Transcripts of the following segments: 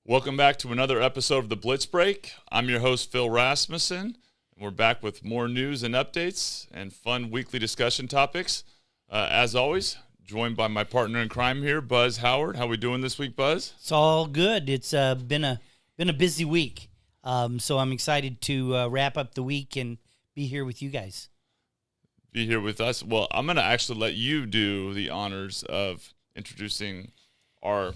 Welcome back to another episode of the Blitz Break. I'm your host, Phil Rasmussen, and we're back with more news and updates and fun weekly discussion topics. As always, joined by my partner in crime here, Buzz Howard. How we doing this week, Buzz? It's all good. It's been a busy week, so I'm excited to wrap up the week and be here with you guys. Be here with us. Well, I'm going to actually let you do the honors of introducing our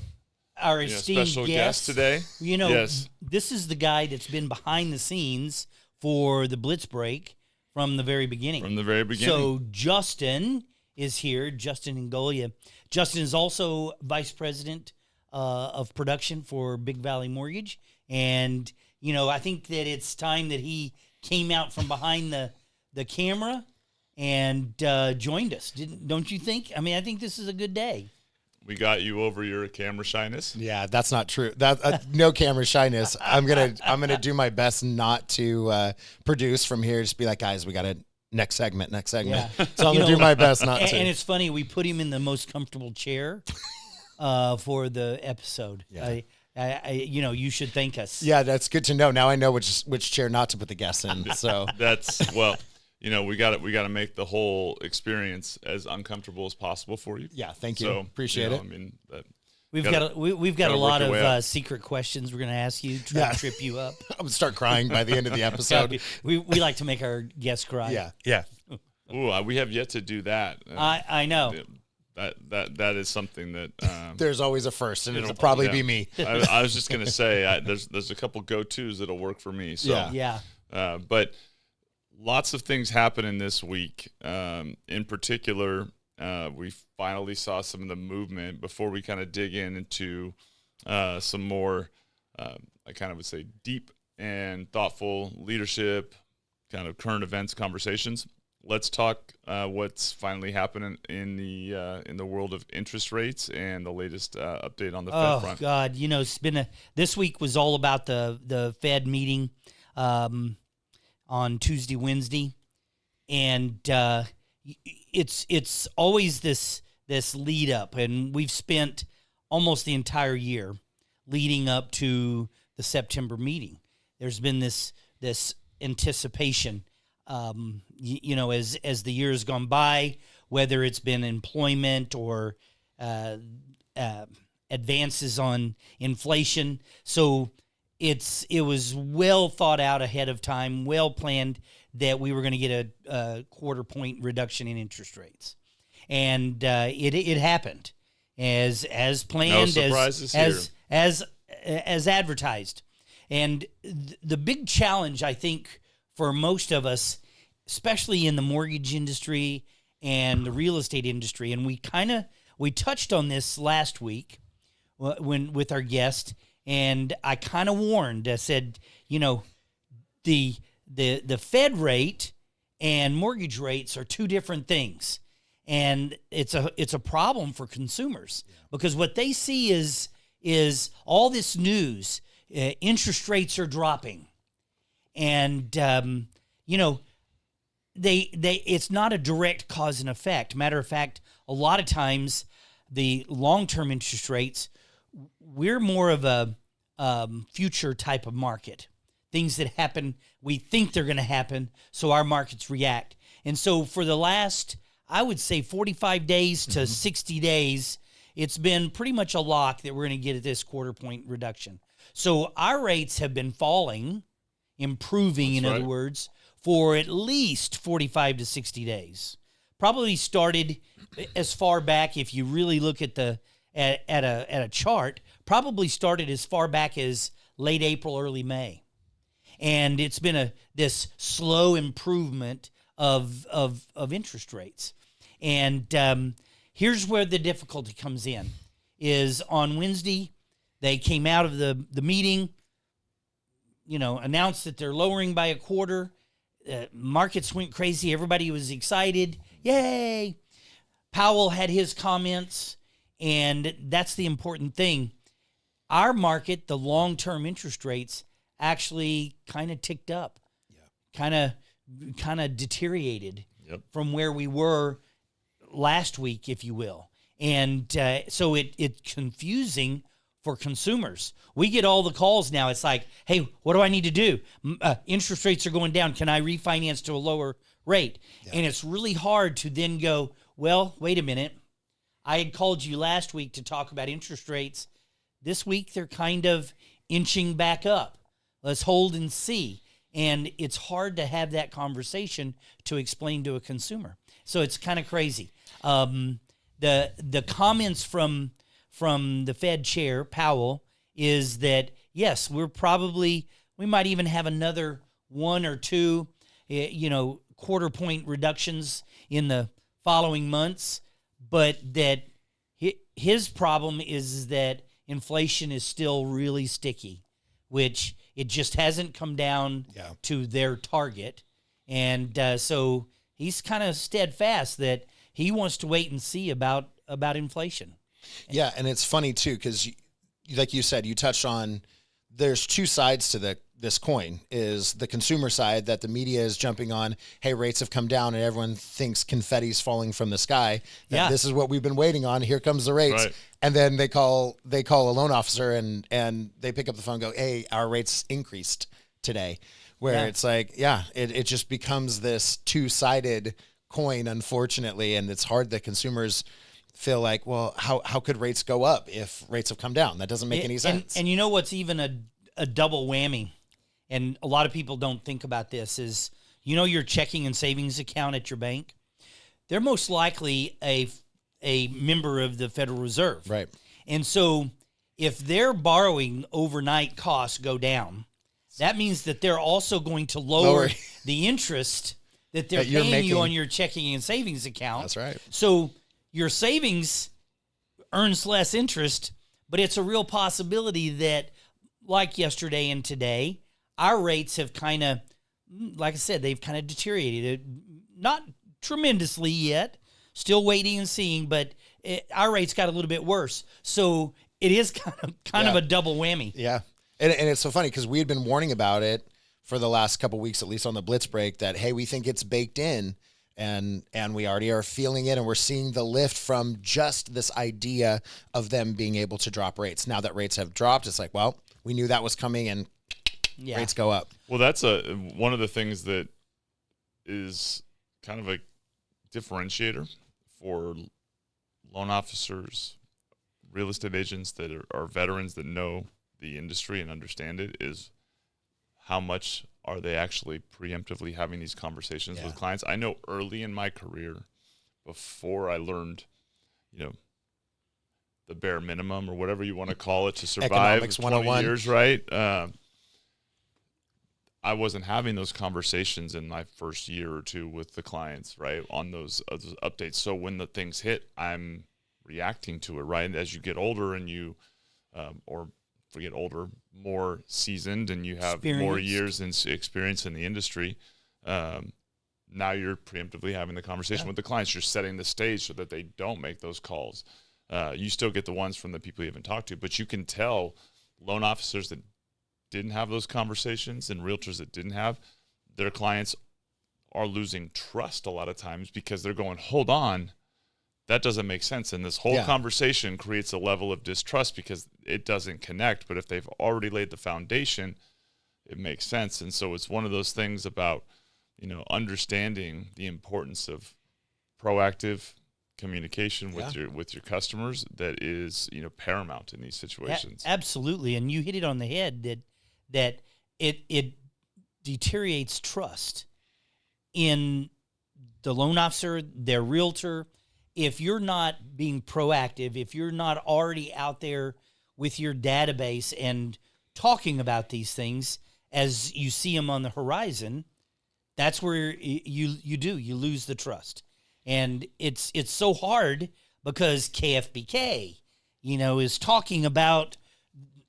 esteemed special guest today. Yes. This is the guy that's been behind the scenes for the Blitz Break from the very beginning. So Justin is here, Justin Ingolia. Justin is also vice president of production for Big Valley Mortgage. And, I think that it's time that he came out from behind the camera and joined us. Don't you think? I mean, I think this is a good day. We got you over your camera shyness. Yeah, that's not true. No camera shyness. I'm gonna do my best not to produce from here. Just be like, guys, we got a next segment. Yeah. So I'm gonna do my best not to. And it's funny, we put him in the most comfortable chair for the episode. Yeah. You should thank us. Yeah, that's good to know. Now I know which chair not to put the guests in. So we got to make the whole experience as uncomfortable as possible for you. Yeah, thank you. Appreciate it. I mean, we've got a lot of secret questions we're going to ask you, try to trip you up. I'm gonna start crying by the end of the episode. we like to make our guests cry. Yeah. Ooh, we have yet to do that. I know. That is something that there's always a first, and it'll probably be me. I was just going to say there's a couple go-tos that'll work for me. So yeah. But lots of things happening this week. In particular, we finally saw some of the movement before we kind of dig into some more, I kind of would say, deep and thoughtful leadership, kind of current events conversations. Let's talk what's finally happening in the world of interest rates and the latest update on the Fed front. Oh God, it's been this week was all about the Fed meeting on Tuesday, Wednesday, and it's always this lead up, and we've spent almost the entire year leading up to the September meeting. There's been this anticipation. As the years gone by, whether it's been employment or advances on inflation. So it was well thought out ahead of time, well planned that we were going to get a quarter point reduction in interest rates. And it happened as planned, no surprises as advertised. And the big challenge, I think, for most of us, especially in the mortgage industry and the real estate industry, and we touched on this last week with our guest, and I kind of warned. I said, the Fed rate and mortgage rates are two different things, and it's a problem for consumers because what they see is all this news. Interest rates are dropping. And, it's not a direct cause and effect. Matter of fact, a lot of times the long-term interest rates, we're more of a future type of market. Things that happen, we think they're going to happen, so our markets react. And so for the last, I would say 45 days to 60 days, it's been pretty much a lock that we're going to get at this quarter point reduction. So our rates have been falling, improving, in other words, for at least 45 to 60 days. Probably started as far back, if you really look at a chart, probably started as far back as late April, early May. And it's been this slow improvement of interest rates. And here's where the difficulty comes in, is on Wednesday, they came out of the meeting, announced that they're lowering by a quarter. Markets went crazy. Everybody was excited. Yay! Powell had his comments, and that's the important thing. Our market, the long-term interest rates, actually kind of ticked up, kind of deteriorated from where we were last week, if you will. And so it's confusing for consumers. We get all the calls now. It's like, hey, what do I need to do? Interest rates are going down. Can I refinance to a lower rate? Yeah. And it's really hard to then go, well, wait a minute. I had called you last week to talk about interest rates. This week, they're kind of inching back up. Let's hold and see. And it's hard to have that conversation to explain to a consumer. So it's kind of crazy. The comments from the Fed chair, Powell, is that, yes, we might even have another 1 or 2, quarter point reductions in the following months, but that his problem is that inflation is still really sticky, which it just hasn't come down to their target. And so he's kind of steadfast that he wants to wait and see about inflation. Yeah, and it's funny, too, because like you said, you touched on there's two sides to this coin. Is the consumer side that the media is jumping on, hey, rates have come down, and everyone thinks confetti's falling from the sky. This is what we've been waiting on. Here comes the rates. Right. And then they call a loan officer, and they pick up the phone and go, hey, our rates increased today. Where it's like, it just becomes this two-sided coin, unfortunately, and it's hard that consumers feel like, well, how could rates go up if rates have come down? That doesn't make any sense. And you know what's even a double whammy, and a lot of people don't think about this, is your checking and savings account at your bank, they're most likely a member of the Federal Reserve. Right. And so if their borrowing overnight costs go down, that means that they're also going to lower the interest that they're paying you on your checking and savings account. That's right. So your savings earns less interest, but it's a real possibility that, like yesterday and today, our rates have kind of, like I said, they've kind of deteriorated. Not tremendously yet, still waiting and seeing, but our rates got a little bit worse. So it is kind of a double whammy. Yeah. And it's so funny because we had been warning about it for the last couple of weeks, at least on the Blitz break, that, hey, we think it's baked in. And we already are feeling it, and we're seeing the lift from just this idea of them being able to drop rates. Now that rates have dropped, it's like, well, we knew that was coming, and rates go up. Well, that's one of the things that is kind of a differentiator for loan officers, real estate agents that are veterans that know the industry and understand it, is how much are they actually preemptively having these conversations with clients. I know early in my career, before I learned, the bare minimum or whatever you want to call it to survive Economics 20 101. years, right? I wasn't having those conversations in my first year or two with the clients, right, on those updates. So when the things hit, I'm reacting to it, right? As you get older and you, more seasoned, and you have more years and experience in the industry, now you're preemptively having the conversation with the clients. You're setting the stage so that they don't make those calls. You still get the ones from the people you haven't talked to, but you can tell loan officers that didn't have those conversations and realtors that didn't have, their clients are losing trust a lot of times because they're going, hold on, that doesn't make sense. And this whole conversation creates a level of distrust because it doesn't connect. But if they've already laid the foundation, it makes sense. And so it's one of those things about, understanding the importance of proactive communication with your customers that is, paramount in these situations. Absolutely. And you hit it on the head that it deteriorates trust in the loan officer, their realtor. If you're not being proactive, if you're not already out there with your database and talking about these things as you see them on the horizon, that's where you lose the trust. And it's so hard because KFBK, is talking about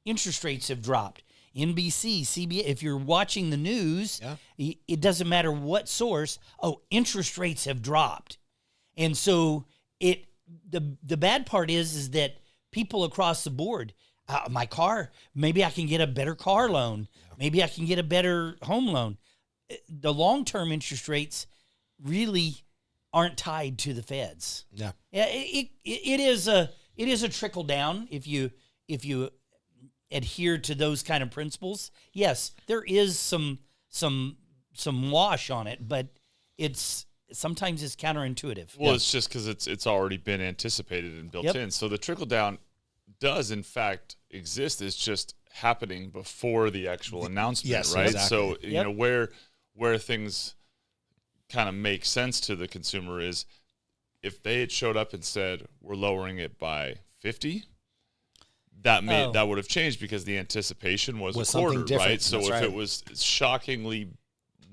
interest rates have dropped. NBC, CBS, if you're watching the news, it doesn't matter what source, interest rates have dropped. And so the bad part is that people across the board, my car, maybe I can get a better car loan. Maybe I can get a better home loan. The long-term interest rates really aren't tied to the feds. Yeah. It is a trickle down if you adhere to those kind of principles, yes, there is some wash on it, but sometimes it's counterintuitive. Well, it's just because it's already been anticipated and built in. So the trickle down does in fact exist. It's just happening before the actual announcement, yes, right? exactly. So you know where things kind of make sense to the consumer is if they had showed up and said we're lowering it by 50, that would have changed because the anticipation was a quarter, right? So if it was shockingly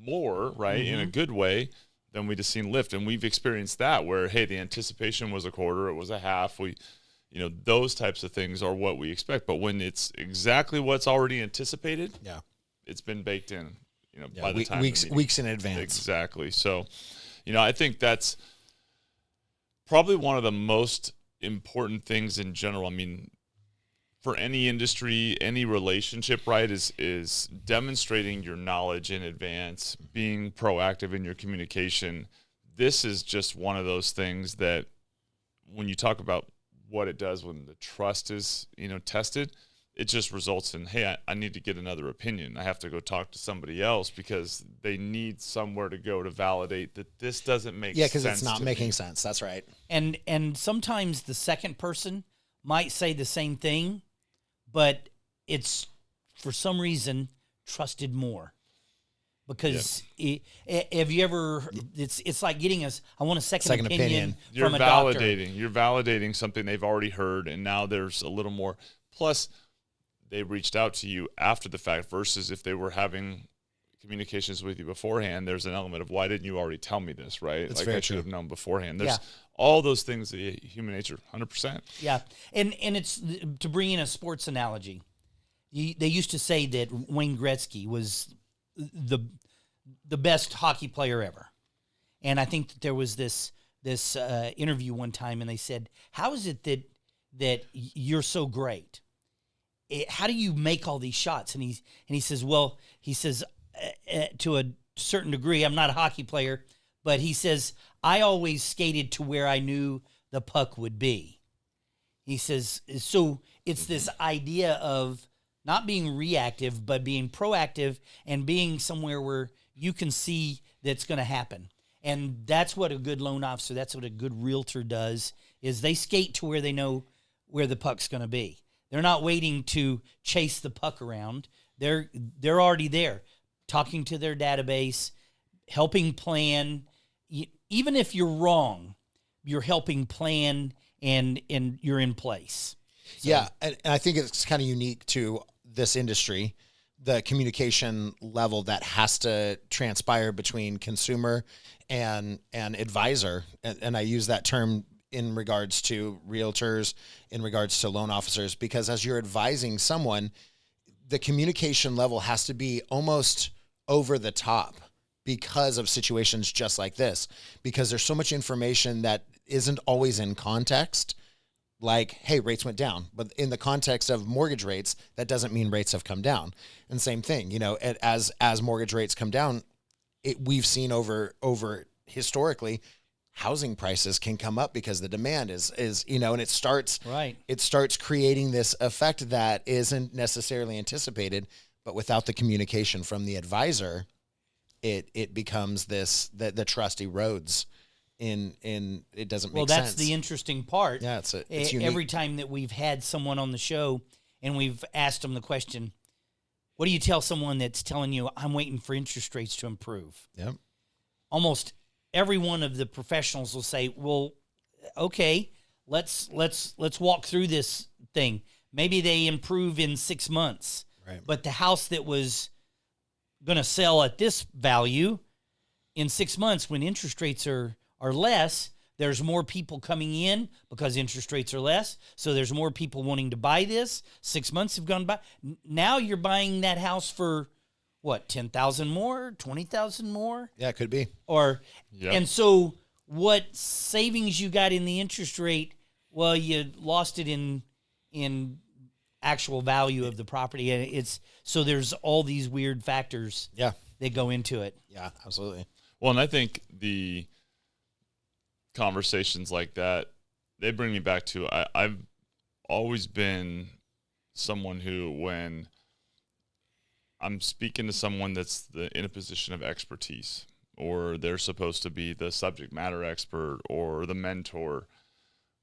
more, right, in a good way, then we'd have seen lift. And we've experienced that where, hey, the anticipation was a quarter, it was a half. Those types of things are what we expect. But when it's exactly what's already anticipated, it's been baked in, by the time weeks in advance. Exactly. So, I think that's probably one of the most important things in general. I mean, for any industry, any relationship, right, is demonstrating your knowledge in advance, being proactive in your communication. This is just one of those things that when you talk about what it does when the trust is, tested, it just results in, hey, I need to get another opinion. I have to go talk to somebody else because they need somewhere to go to validate that this doesn't make sense. Yeah, because it's not making sense. That's right. And sometimes the second person might say the same thing, but it's for some reason trusted more. Because have you ever? It's like getting I want a second opinion from a doctor. You're validating something they've already heard, and now there's a little more. Plus, they reached out to you after the fact versus if they were having communications with you beforehand. There's an element of why didn't you already tell me this, right? That's like very I should true. have known beforehand. There's all those things. Human nature, 100%. Yeah, and it's to bring in a sports analogy. They used to say that Wayne Gretzky was the best hockey player ever, and I think that there was this interview one time, and they said, "How is it that you're so great? How do you make all these shots?" And he says, "Well, to a certain degree, I'm not a hockey player, but he says I always skated to where I knew the puck would be." He says, so it's this idea of not being reactive, but being proactive and being somewhere where you can see that's going to happen. And that's what a good loan officer, that's what a good realtor does, is they skate to where they know where the puck's going to be. They're not waiting to chase the puck around. They're already there, talking to their database, helping plan. Even if you're wrong, you're helping plan and you're in place. So. Yeah, and I think it's kind of unique to this industry, the communication level that has to transpire between consumer and advisor. And I use that term in regards to realtors, in regards to loan officers, because as you're advising someone, the communication level has to be almost over the top because of situations just like this, because there's so much information that isn't always in context. Like, hey, rates went down, but in the context of mortgage rates, that doesn't mean rates have come down. And same thing, as mortgage rates come down, we've seen over historically, housing prices can come up because the demand is and it starts creating this effect that isn't necessarily anticipated, but without the communication from the advisor, it becomes the trust erodes. In it doesn't make sense. Well, that's the interesting part. Yeah, it's unique. Every time that we've had someone on the show and we've asked them the question, what do you tell someone that's telling you, I'm waiting for interest rates to improve? Yep. Almost every one of the professionals will say, well, okay, let's walk through this thing. Maybe they improve in 6 months. Right. But the house that was going to sell at this value in 6 months, when interest rates are less, there's more people coming in because interest rates are less. So there's more people wanting to buy this. 6 months have gone by. Now you're buying that house for what, 10,000 more, 20,000 more? Yeah, it could be. And so what savings you got in the interest rate, well, you lost it in actual value of the property. And so there's all these weird factors that go into it. Yeah, absolutely. Well, and I think the conversations like that, they bring me back to I've always been someone who, when I'm speaking to someone that's in a position of expertise, or they're supposed to be the subject matter expert or the mentor,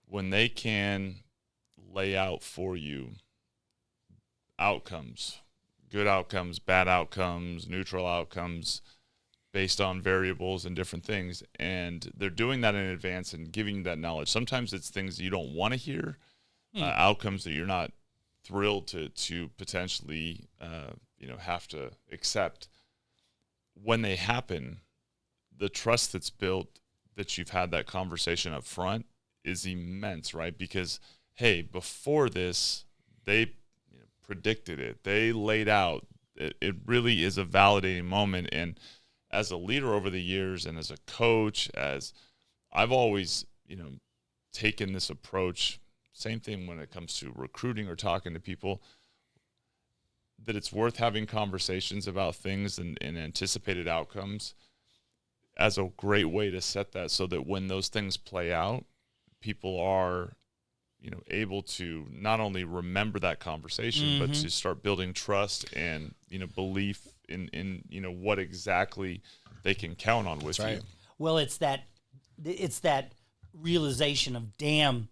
when they can lay out for you outcomes, good outcomes, bad outcomes, neutral outcomes, based on variables and different things, and they're doing that in advance and giving you that knowledge. Sometimes it's things you don't want to hear, outcomes that you're not thrilled to potentially have to accept. When they happen, the trust that's built, that you've had that conversation up front, is immense, right? Because, hey, before this, they predicted it. They laid out. It really is a validating moment. And as a leader over the years, and as a coach, as I've always, taken this approach, same thing when it comes to recruiting or talking to people, that it's worth having conversations about things and anticipated outcomes as a great way to set that, so that when those things play out, people are, able to not only remember that conversation, but to start building trust and, belief in what exactly they can count on with you. Well, it's that realization of, damn,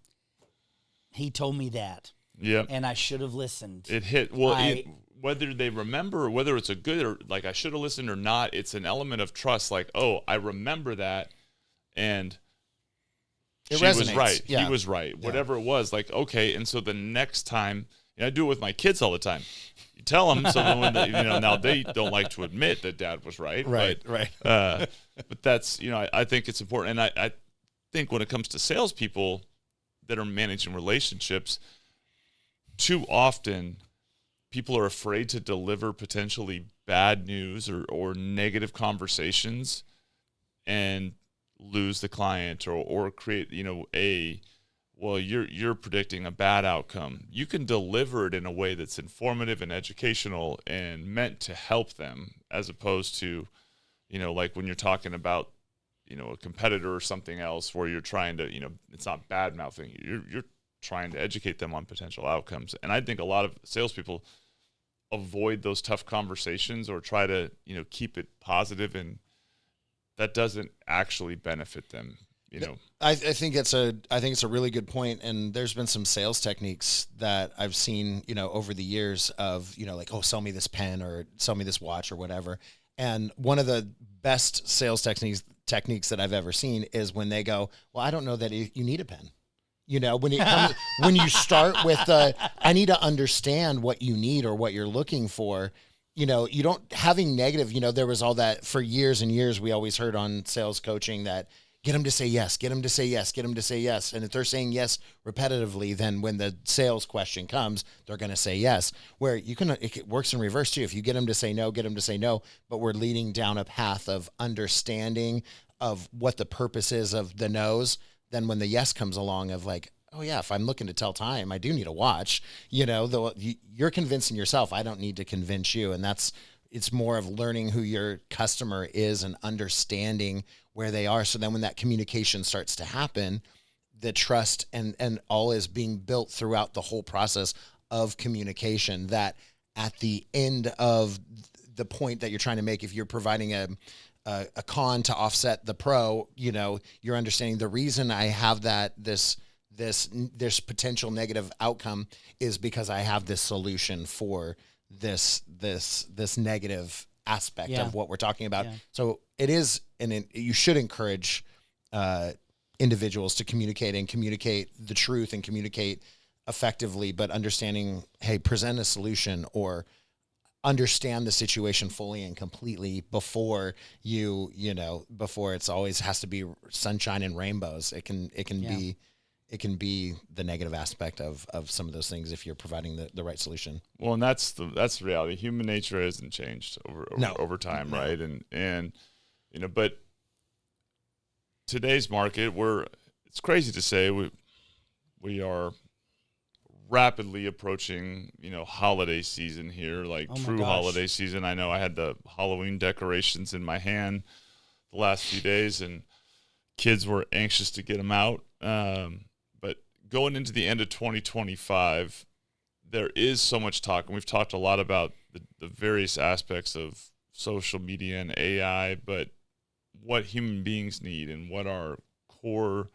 he told me that. Yeah. And I should have listened. It hit. Well, whether they remember, or whether it's a good, or like I should have listened or not, it's an element of trust. Like, oh, I remember that, and it she resonates. was right. Yeah. He was right. Yeah. Whatever it was, like, okay. And so the next time, I do it with my kids all the time. You tell them, so when now they don't like to admit that dad was right. Right. But that's, I think it's important. And I think when it comes to salespeople that are managing relationships, too often people are afraid to deliver potentially bad news or negative conversations and lose the client, or create, you're predicting a bad outcome. You can deliver it in a way that's informative and educational and meant to help them, as opposed to, like when you're talking about, a competitor or something else, where you're trying to, it's not bad mouthing. You're trying to educate them on potential outcomes. And I think a lot of salespeople avoid those tough conversations, or try to, keep it positive, and that doesn't actually benefit them. I think it's a really good point. And there's been some sales techniques that I've seen, over the years of, like, oh, sell me this pen or sell me this watch or whatever. And one of the best sales techniques that I've ever seen is when they go, well, I don't know that you need a pen. When you start with I need to understand what you need or what you're looking for. You don't, having negative, there was all that for years and years. We always heard on sales coaching that get them to say yes, get them to say yes, get them to say yes. And if they're saying yes repetitively, then when the sales question comes, they're going to say yes. Where it works in reverse too. If you get them to say no, get them to say no, but we're leading down a path of understanding of what the purpose is of the no's. Then when the yes comes along, of like, oh yeah, if I'm looking to tell time, I do need a watch. You're convincing yourself. I don't need to convince you. And it's more of learning who your customer is and understanding where they are. So then when that communication starts to happen, the trust and all is being built throughout the whole process of communication, that at the end of the point that you're trying to make, if you're providing a con to offset the pro, you're understanding the reason I have this potential negative outcome is because I have this solution for this negative aspect of what we're talking about. Yeah. So it is, and you should encourage individuals to communicate the truth and communicate effectively, but understanding, hey, present a solution or understand the situation fully and completely before before it's always has to be sunshine and rainbows. It can be the negative aspect of some of those things if you're providing the right solution. Well, and that's the reality. Human nature hasn't changed over time, no. Right? And but today's market, it's crazy to say we are rapidly approaching, holiday season here, like true holiday season. I know I had the Halloween decorations in my hand the last few days, and kids were anxious to get them out. But going into the end of 2025, there is so much talk, and we've talked a lot about the various aspects of social media and AI, but what human beings need and what our core,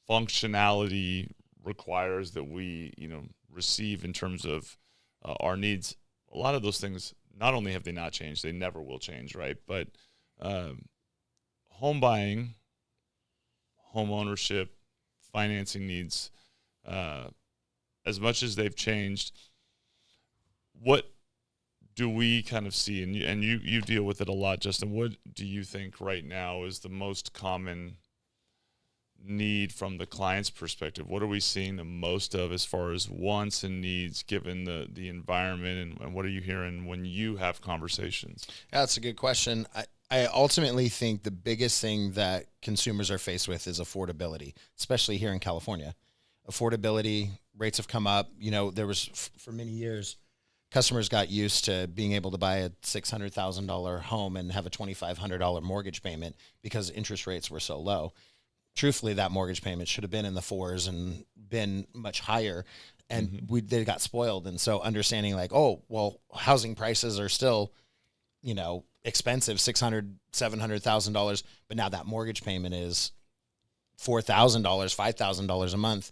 functionality requires that we, receive in terms of our needs. A lot of those things, not only have they not changed, they never will change, right? But home buying, home ownership, financing needs, as much as they've changed, what do we kind of see? And you deal with it a lot, Justin. What do you think right now is the most common need from the client's perspective? What are we seeing the most of as far as wants and needs given the environment, and what are you hearing when you have conversations? Yeah, that's a good question. I ultimately think the biggest thing that consumers are faced with is affordability, especially here in California. Affordability rates have come up. There was for many years, customers got used to being able to buy a $600,000 home and have a $2,500 mortgage payment because interest rates were so low. Truthfully, that mortgage payment should have been in the fours and been much higher, and they got spoiled. And so understanding like, oh, well, housing prices are still, expensive, $600,000, $700,000, but now that mortgage payment is $4,000, $5,000 a month.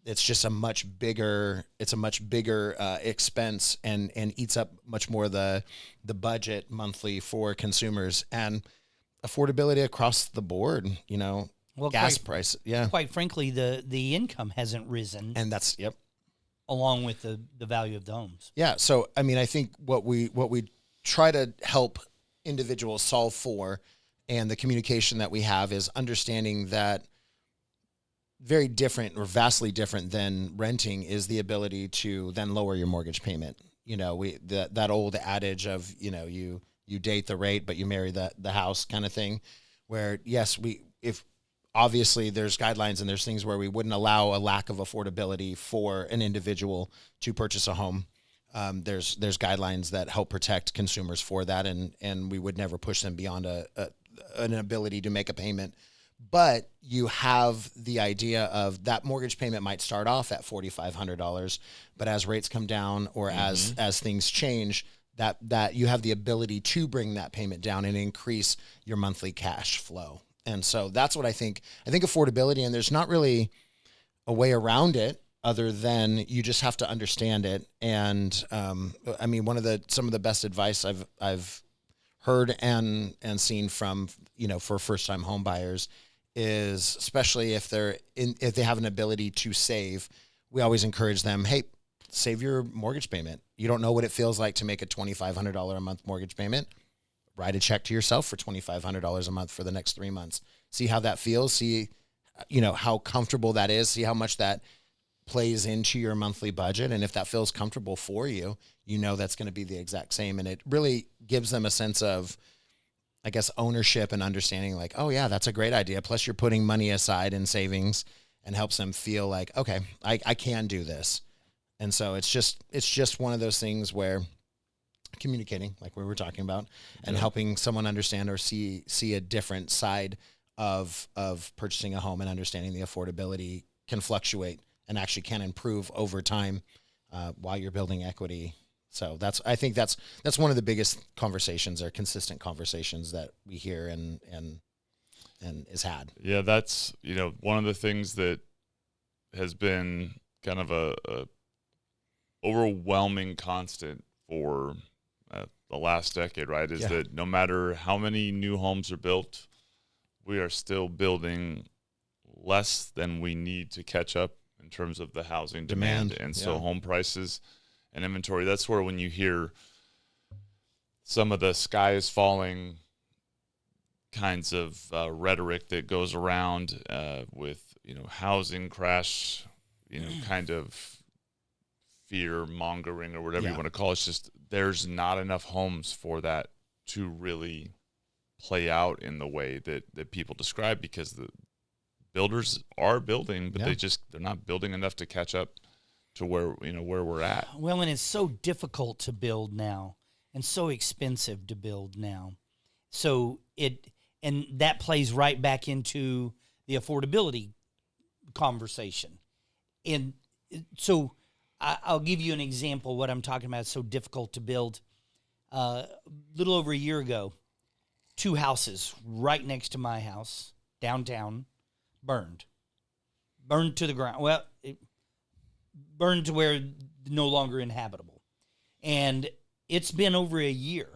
It's just a much bigger expense and eats up much more the budget monthly for consumers, and affordability across the board, Well, gas price. Yeah. Quite frankly, the income hasn't risen, And that's, yep. along with the value of the homes. Yeah. So, I think what we try to help individuals solve for, and the communication that we have, is understanding that very different or vastly different than renting is the ability to then lower your mortgage payment. That old adage of, you date the rate, but you marry the house kind of thing, where yes, if obviously there's guidelines and there's things where we wouldn't allow a lack of affordability for an individual to purchase a home. There's guidelines that help protect consumers for that, and we would never push them beyond an ability to make a payment. But you have the idea of that mortgage payment might start off at $4,500, but as rates come down or as things change, that you have the ability to bring that payment down and increase your monthly cash flow. And so that's what I think. I think affordability, and there's not really a way around it other than you just have to understand it. And some of the best advice I've heard and seen from, for first-time home buyers is, especially if they have an ability to save, we always encourage them, hey, save your mortgage payment. You don't know what it feels like to make a $2,500 a month mortgage payment. Write a check to yourself for $2,500 a month for the next 3 months. See how that feels. See, how comfortable that is. See how much that plays into your monthly budget. And if that feels comfortable for you, that's going to be the exact same. And it really gives them a sense of, I guess, ownership and understanding, like, oh yeah, that's a great idea. Plus you're putting money aside in savings, and helps them feel like, okay, I can do this. And so it's just one of those things where communicating, like we were talking about, and helping someone understand or see a different side of purchasing a home, and understanding the affordability can fluctuate and actually can improve over time while you're building equity. So I think that's one of the biggest conversations, or consistent conversations, that we hear and is had. Yeah, that's one of the things that has been kind of a overwhelming constant for the last decade, right? Is that no matter how many new homes are built, we are still building less than we need to catch up in terms of the housing demand. And so home prices and inventory, that's where, when you hear some of the sky is falling kinds of rhetoric that goes around with, housing crash, kind of fear mongering or whatever you want to call it. It's just, there's not enough homes for that to really play out in the way that people describe, because the builders are building, but they're not building enough to catch up to where we're at. Well, and it's so difficult to build now, and so expensive to build now. So and that plays right back into the affordability conversation. And so I'll give you an example. What I'm talking about is so difficult to build. A little over a year ago, 2 houses right next to my house, downtown, burned to the ground. Well, it burned to where no longer inhabitable. And it's been over a year,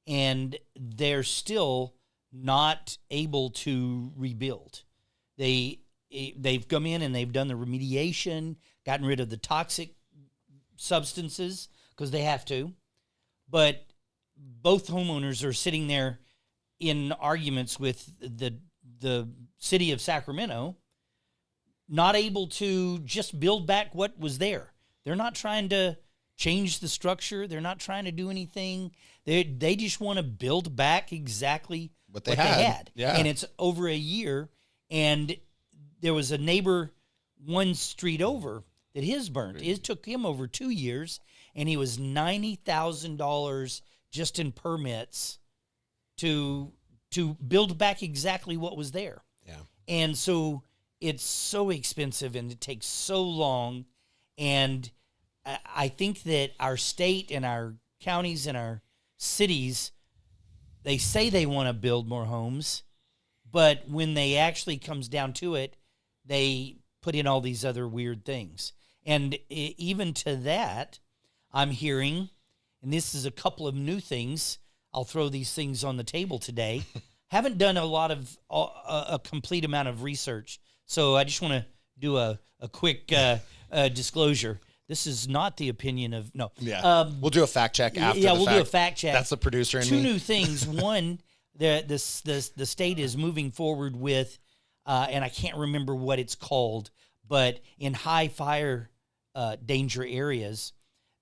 and they're still not able to rebuild. They've come in and they've done the remediation, gotten rid of the toxic substances because they have to. But both homeowners are sitting there in arguments with the city of Sacramento, not able to just build back what was there. They're not trying to change the structure. They're not trying to do anything. They just want to build back exactly what they had. Yeah. And it's over a year. And there was a neighbor one street over that his burnt. It took him over 2 years, and he was $90,000 just in permits to build back exactly what was there. Yeah. And so it's so expensive and it takes so long. And I think that our state and our counties and our cities, they say they want to build more homes, but when they actually comes down to it, they put in all these other weird things. And even to that, I'm hearing, and this is a couple of new things, I'll throw these things on the table today. Haven't done a lot of, a complete amount of research. So I just want to do a quick disclosure. This is not the opinion of, no. Yeah. We'll do a fact check after Yeah, the we'll fact. do a fact check. That's the producer and me. 2 new things. One, the state is moving forward with, and I can't remember what it's called, but in high fire danger areas,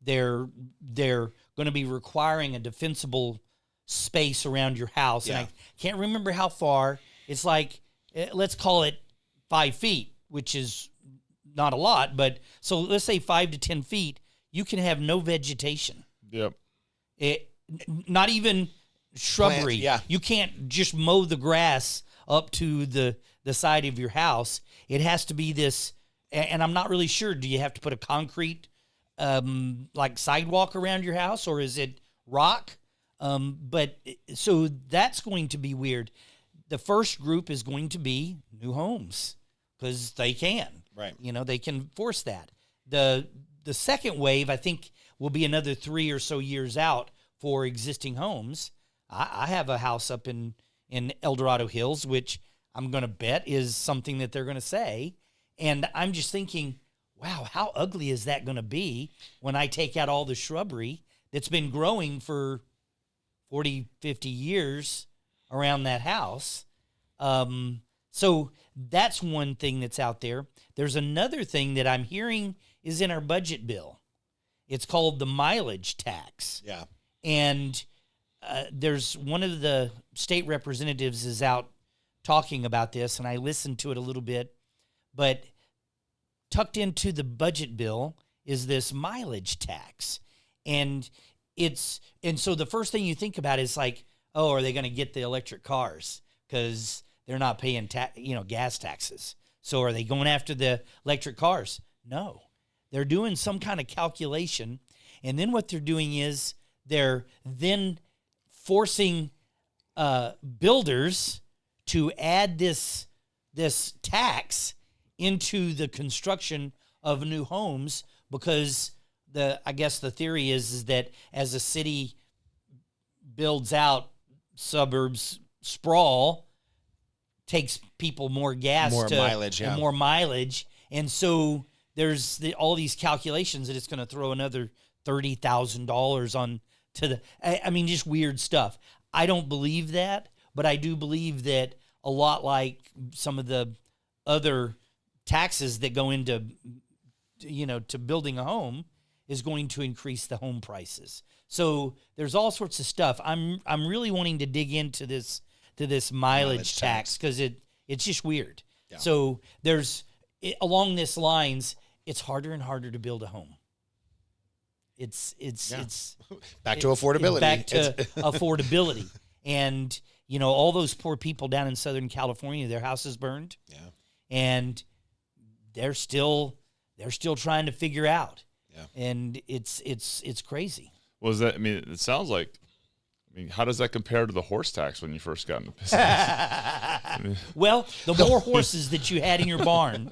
they're going to be requiring a defensible space around your house. Yeah. And I can't remember how far. It's like, let's call it 5 feet, which is not a lot, but so let's say 5 to 10 feet, you can have no vegetation. Yep. Not even shrubbery. Plant, yeah. You can't just mow the grass up to the side of your house. It has to be this, and I'm not really sure. Do you have to put a concrete like sidewalk around your house, or is it rock? But so that's going to be weird. The first group is going to be new homes because they can. Right. You know, they can force that. The second wave, I think, will be another 3 or so years out for existing homes. I have a house up in El Dorado Hills, which I'm going to bet is something that they're going to say. And I'm just thinking, wow, how ugly is that going to be when I take out all the shrubbery that's been growing for 40, 50 years around that house? So that's one thing that's out there. There's another thing that I'm hearing is in our budget bill. It's called the mileage tax. Yeah. And there's one of the state representatives is out talking about this, and I listened to it a little bit. But tucked into the budget bill is this mileage tax. And so the first thing you think about is like, oh, are they going to get the electric cars? Because they're not paying gas taxes. So are they going after the electric cars? No. They're doing some kind of calculation. And then what they're doing is they're then forcing builders to add this tax into the construction of new homes, because I guess the theory is that as a city builds out suburbs sprawl, takes people more mileage, yeah. and more mileage. And so there's all these calculations that it's going to throw another $30,000 on to the, I mean, just weird stuff. I don't believe that, but I do believe that a lot like some of the other taxes that go into, to building a home is going to increase the home prices. So there's all sorts of stuff. I'm really wanting to dig into this mileage tax because it's just weird. Yeah. So along this lines, it's harder and harder to build a home. It's back to affordability. Back to affordability. And all those poor people down in Southern California, their houses burned. Yeah. And they're still they're still trying to figure out. Yeah. And it's crazy. Was that? I mean, it sounds like. I mean, how does that compare to the horse tax when you first got into business? Well, the more horses that you had in your barn,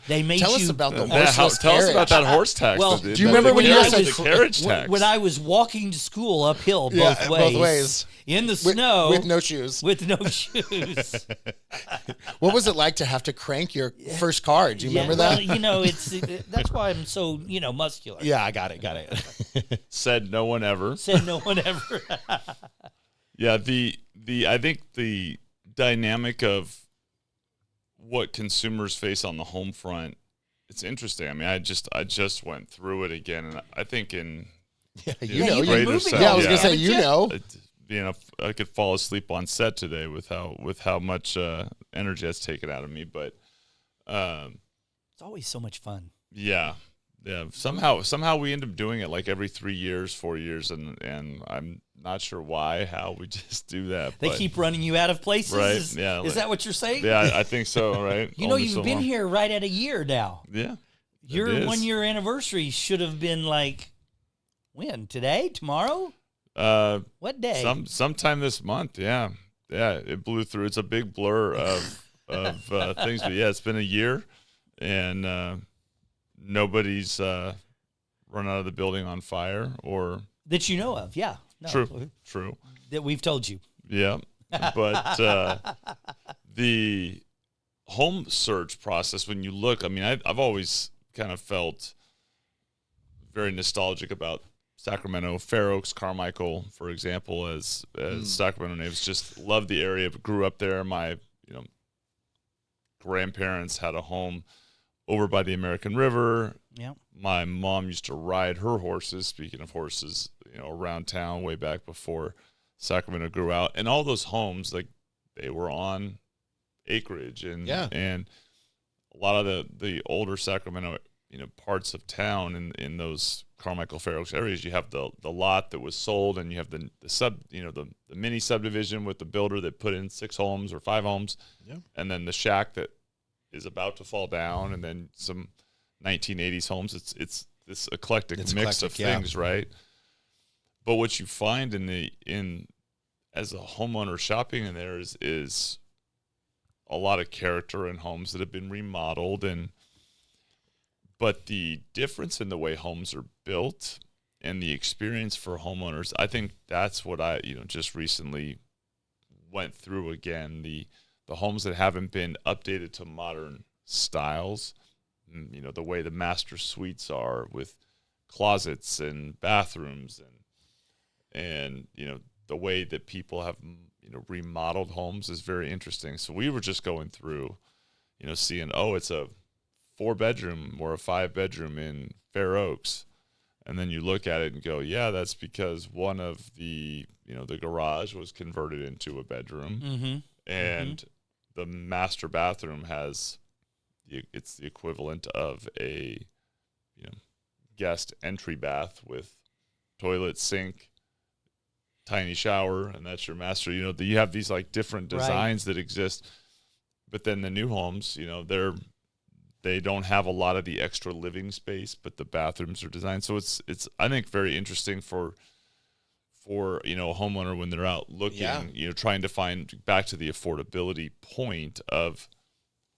they made Tell you. us about the Yeah, horseless tell us about carriage. that horse tax. Well, the- do you remember the when you carriage- said the carriage tax? When I was walking to school uphill Yeah, both both ways. in the With, snow with no shoes. with no shoes. What was it like to have to crank your first car? Do you remember well, that? that's why I'm so muscular. Yeah, I got it. Said no one ever. Said no one ever. Yeah, I think the dynamic of what consumers face on the home front, it's interesting. I mean, I just went through it again, and I think in Yeah, you've been greater moving sense, Yeah, I was gonna say haven't you you? know. I could fall asleep on set today with how much energy that's taken out of me, but It's always so much fun. yeah. Somehow we end up doing it like every 3 years, 4 years, and I'm not sure how we just do that. They but, keep running you out of places. Right, Is, yeah, is like- that what you're saying? Yeah, I think so. Right. You know, Only you've so been long. here right at a year now. Yeah. Your it is. 1 year anniversary should have been like when? Today? Tomorrow? What day? Sometime this month. Yeah. It blew through. It's a big blur of things, but yeah, it's been a year, and nobody's run out of the building on fire or that you know of, yeah. No, true. That we've told you. Yeah, but the home search process, when you look, I mean, I've always kind of felt very nostalgic about Sacramento, Fair Oaks, Carmichael, for example, as Sacramento natives. Just loved the area, but grew up there. My grandparents had a home over by the American River. Yeah. My mom used to ride her horses, speaking of horses, around town way back before Sacramento grew out. And all those homes, like, they were on acreage. And and a lot of the older Sacramento, parts of town in those Carmichael, Fair Oaks areas, you have the lot that was sold, and you have the mini subdivision with the builder that put in 6 homes or 5 homes. Yeah. And then the shack that is about to fall down, and then some 1980s homes. It's this eclectic mix of things, right? But what you find as a homeowner shopping in there is a lot of character in homes that have been remodeled, but the difference in the way homes are built and the experience for homeowners, I think that's what I just recently went through again. The homes that haven't been updated to modern styles, the way the master suites are with closets and bathrooms and the way that people have remodeled homes is very interesting. So we were just going through seeing, it's a 4-bedroom or a 5-bedroom in Fair Oaks, and then you look at it and go, yeah, that's because one of the the garage was converted into a bedroom, and the master bathroom has it's the equivalent of a guest entry bath with toilet, sink, tiny shower, and that's your master. You have these like different designs that exist, but then the new homes, they don't have a lot of the extra living space, but the bathrooms are designed. So it's I think very interesting for a homeowner when they're out looking, trying to find, back to the affordability point of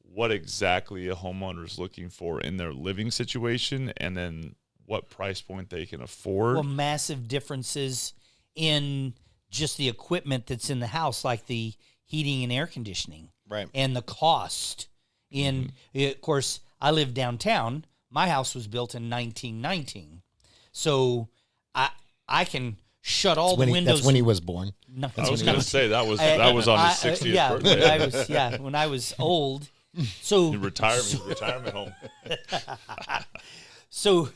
what exactly a homeowner is looking for in their living situation, and then what price point they can afford. Well, massive differences in just the equipment that's in the house, like the heating and air conditioning, Right. and the cost. Of course, I live downtown. My house was built in 1919, so I can shut all the windows. That's when he was born. No, I was going to say that was on his 60th birthday. When I was old. So retirement home. So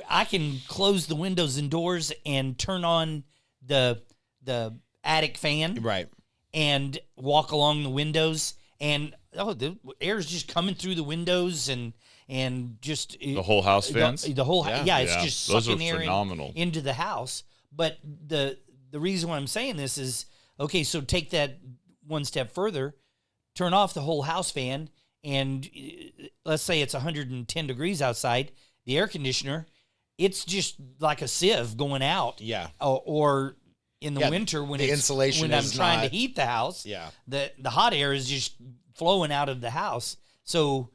I can close the windows and doors and turn on the attic fan, Right. and walk along the windows, and the air's just coming through the windows and just The whole house fans? The whole it's Yeah. just Those sucking are air phenomenal. into the house. But the reason why I'm saying this is, okay, so take that one step further, turn off the whole house fan, and let's say it's 110 degrees outside, the air conditioner, it's just like a sieve going out. Yeah. Or in the winter when the insulation when I'm is trying not, to heat the house, yeah, the hot air is just flowing out of the house. So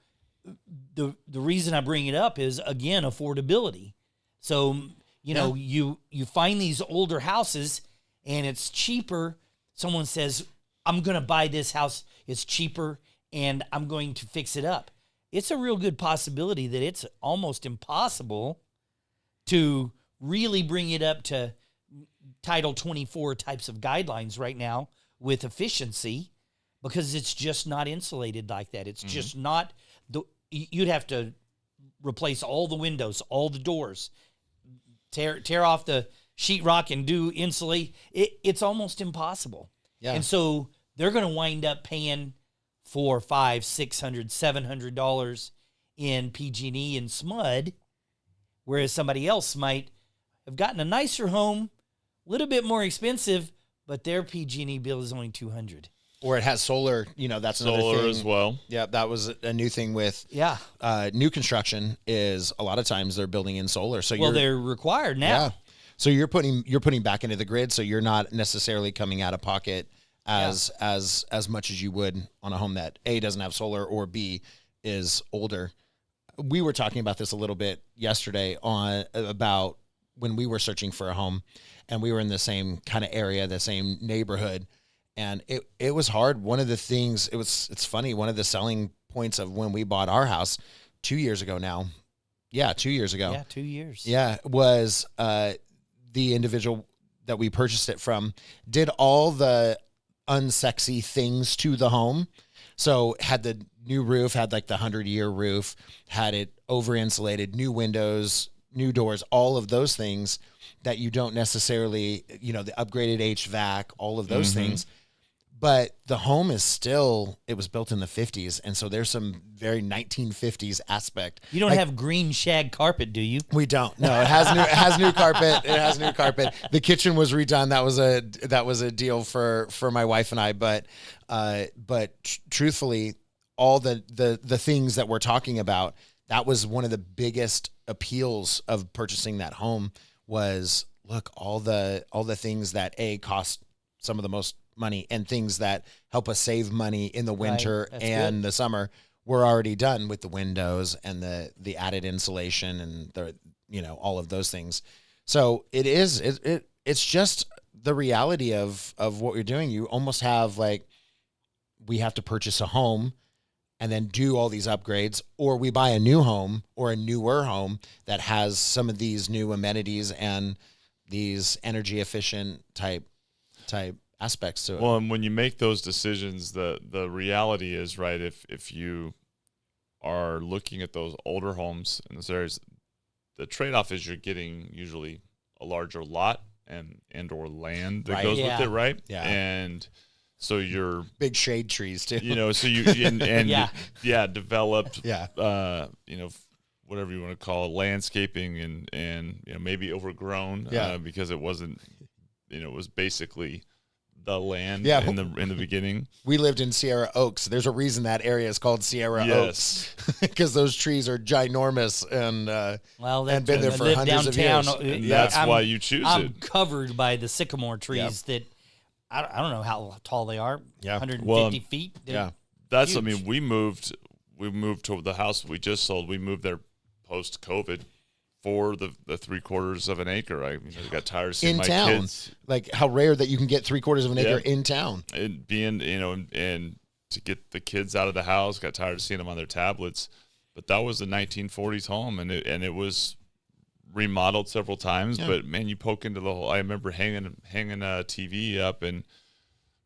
the reason I bring it up is, again, affordability. So, you know, you find these older houses and it's cheaper. Someone says, I'm going to buy this house. It's cheaper and I'm going to fix it up. It's a real good possibility that it's almost impossible to really bring it up to Title 24 types of guidelines right now with efficiency, because it's just not insulated like that. It's just not you'd have to replace all the windows, all the doors, tear off the sheetrock and do insulate. It's almost impossible. Yeah. And so they're going to wind up paying $400, $500, $600, $700 in PG&E and SMUD, whereas somebody else might have gotten a nicer home, a little bit more expensive, but their PG&E bill is only $200. Or it has solar, that's another thing. Solar as well. Yeah, that was a new thing with new construction is a lot of times they're building in solar. So they're required now. Yeah. So you're putting back into the grid, so you're not necessarily coming out of pocket as much as you would on a home that A, doesn't have solar, or B, is older. We were talking about this a little bit yesterday about when we were searching for a home, and we were in the same kind of area, the same neighborhood. And it was hard. One of the things, it's funny, one of the selling points of when we bought our house 2 years ago now. Yeah, 2 years ago. Yeah, 2 years. Yeah, was the individual that we purchased it from did all the unsexy things to the home. So had the new roof, had like the 100-year roof, had it over-insulated, new windows, new doors, all of those things that you don't necessarily, the upgraded HVAC, all of those things. But the home is still, it was built in the 50s. And so there's some very 1950s aspect. You don't have green shag carpet, do you? We don't. No, it has new carpet. It has new carpet. The kitchen was redone. That was a deal for my wife and I. But truthfully, all the things that we're talking about, that was one of the biggest appeals of purchasing that home was, look, all the things that cost some of the most money and things that help us save money in the winter and the summer were already done with the windows and the added insulation and all of those things. So it's just the reality of what you're doing. You almost have we have to purchase a home and then do all these upgrades, or we buy a new home or a newer home that has some of these new amenities and these energy efficient type aspects to it. Well, and when you make those decisions, the reality is, right, if you are looking at those older homes in those areas, the trade-off is you're getting usually a larger lot and or land that goes with it, right? Yeah. And so you're big shade trees too. So you developed whatever you want to call it, landscaping and maybe overgrown because it wasn't it was basically the land in the beginning. We lived in Sierra Oaks. There's a reason that area is called Sierra Oaks, because those trees are ginormous and been there for hundreds of years. And that's why you choose I'm it. Covered by the sycamore trees that I don't know how tall they are. 150 feet. Yeah, that's huge. I mean, we moved to the house we just sold. We moved there post COVID. For the 3/4 of an acre. I got tired of seeing my kids. Like how rare that you can get 3/4 of an acre in town. And being, and to get the kids out of the house, got tired of seeing them on their tablets. But that was a 1940s home, and it was remodeled several times. Yeah. But man, you poke into the whole. I remember hanging a TV up and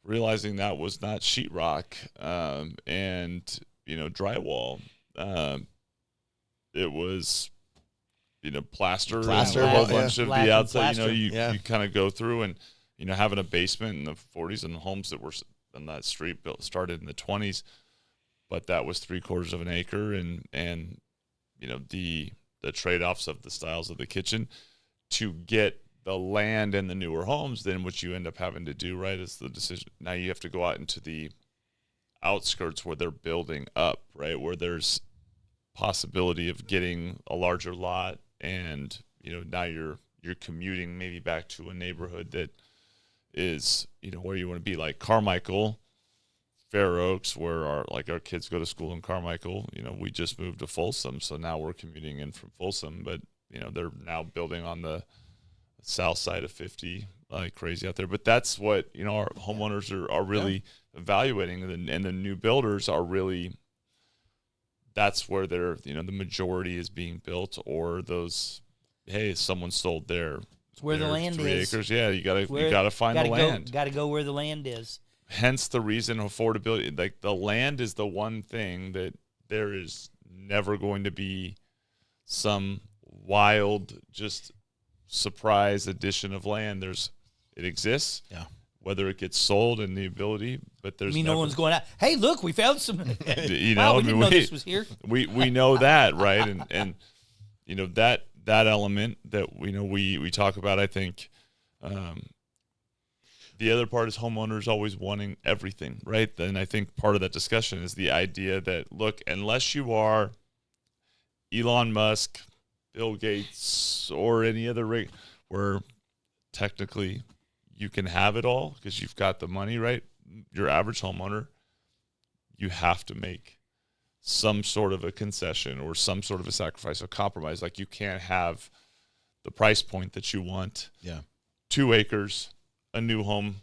realizing that was not sheetrock and drywall. It was. Plaster and a whole bunch of the outside. You kind of go through and having a basement in the 40s and homes that were on that street started in the 20s, but that was 3/4 of an acre and the trade-offs of the styles of the kitchen to get the land and the newer homes. Then what you end up having to do, right, is the decision. Now you have to go out into the outskirts where they're building up, right, where there's possibility of getting a larger lot, and now you're commuting maybe back to a neighborhood that is where you want to be, like Carmichael, Fair Oaks, where our kids go to school in Carmichael. We just moved to Folsom, so now we're commuting in from Folsom, but they're now building on the south side of 50 like crazy out there. But that's what our homeowners are really evaluating, and the new builders are really, that's where they're the majority is being built, or those, hey, someone sold their where the land 3 is. acres. Yeah, you gotta find the land. Got to go where the land is. Hence the reason affordability, like the land is the one thing that there is never going to be some wild, just surprise addition of land. It exists. Yeah. Whether it gets sold and the ability, but there's no one's going out, hey, look, we found some. wow, we didn't know this was here. We know that, right? And that element that we talk about, I think. The other part is homeowners always wanting everything, right? Then I think part of that discussion is the idea that, look, unless you are Elon Musk, Bill Gates, or any other where technically you can have it all because you've got the money, right? Your average homeowner, you have to make some sort of a concession or some sort of a sacrifice or compromise. Like, you can't have the price point that you want. Yeah. 2 acres, a new home,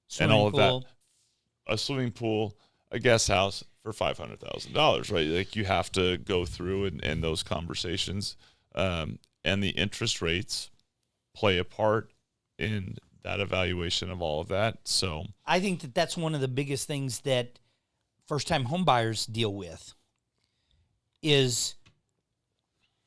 Swimming and all of pool. that. A swimming pool, a guest house for $500,000, right? Like, you have to go through and those conversations, and the interest rates play a part in that evaluation of all of that. So I think that's one of the biggest things that first-time home buyers deal with is,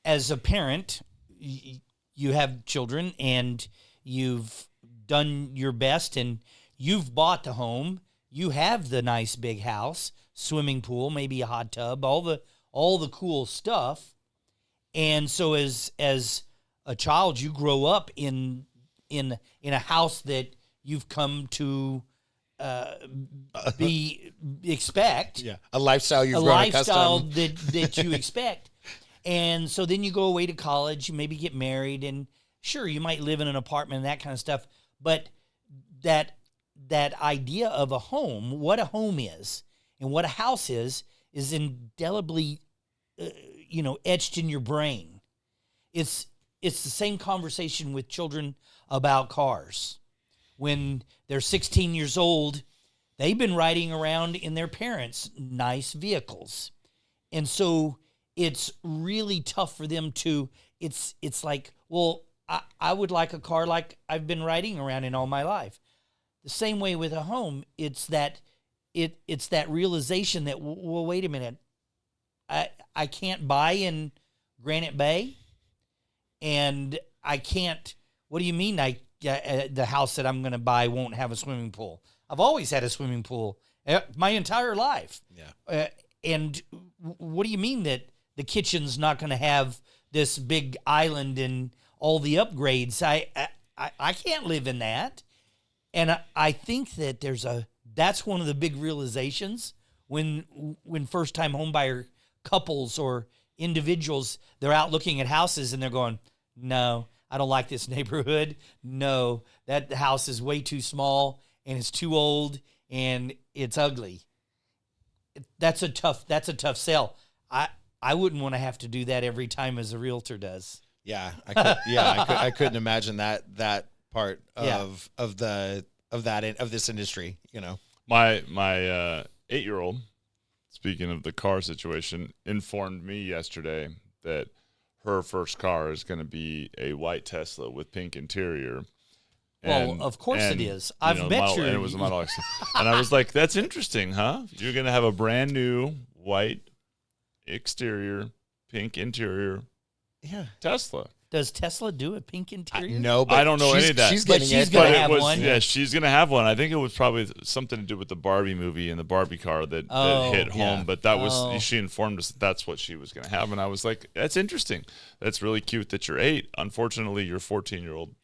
as a parent, you have children and you've done your best and you've bought the home. You have the nice big house, swimming pool, maybe a hot tub, all the cool stuff. And so as a child, you grow up in a house that you've come to expect. Yeah, a lifestyle you've grown lifestyle accustomed. that you expect. And so then you go away to college, you maybe get married, and sure, you might live in an apartment and that kind of stuff. But that idea of a home, what a home is and what a house is indelibly, etched in your brain. It's the same conversation with children about cars. When they're 16 years old, they've been riding around in their parents' nice vehicles. And so it's really tough for them to, it's like, well, I would like a car like I've been riding around in all my life. The same way with a home, it's that realization that, well, wait a minute, I can't buy in Granite Bay, and I can't. What do you mean? The house that I'm going to buy won't have a swimming pool? I've always had a swimming pool my entire life. Yeah. And what do you mean that the kitchen's not going to have this big island and all the upgrades? I can't live in that. And I think that that's one of the big realizations when first-time homebuyer couples or individuals, they're out looking at houses and they're going, no, I don't like this neighborhood. No, that house is way too small and it's too old and it's ugly. That's a tough sell. I wouldn't want to have to do that every time as a realtor does. Yeah, I couldn't imagine that part of this industry. my 8-year-old, speaking of the car situation, informed me yesterday that her first car is going to be a white Tesla with pink interior. Well, of course it is. I've met you. And it was a Model X. And I was like, that's interesting, huh? You're going to have a brand new white exterior, pink interior Tesla. Does Tesla do a pink interior? No, but I don't know any of that. She's getting she's it. gonna But have it was, one. yeah, she's going to have one. I think it was probably something to do with the Barbie movie and the Barbie car that hit home. yeah. But that was, she informed us that's what she was going to have. And I was like, that's interesting. That's really cute that you're 8. Unfortunately, your 14-year-old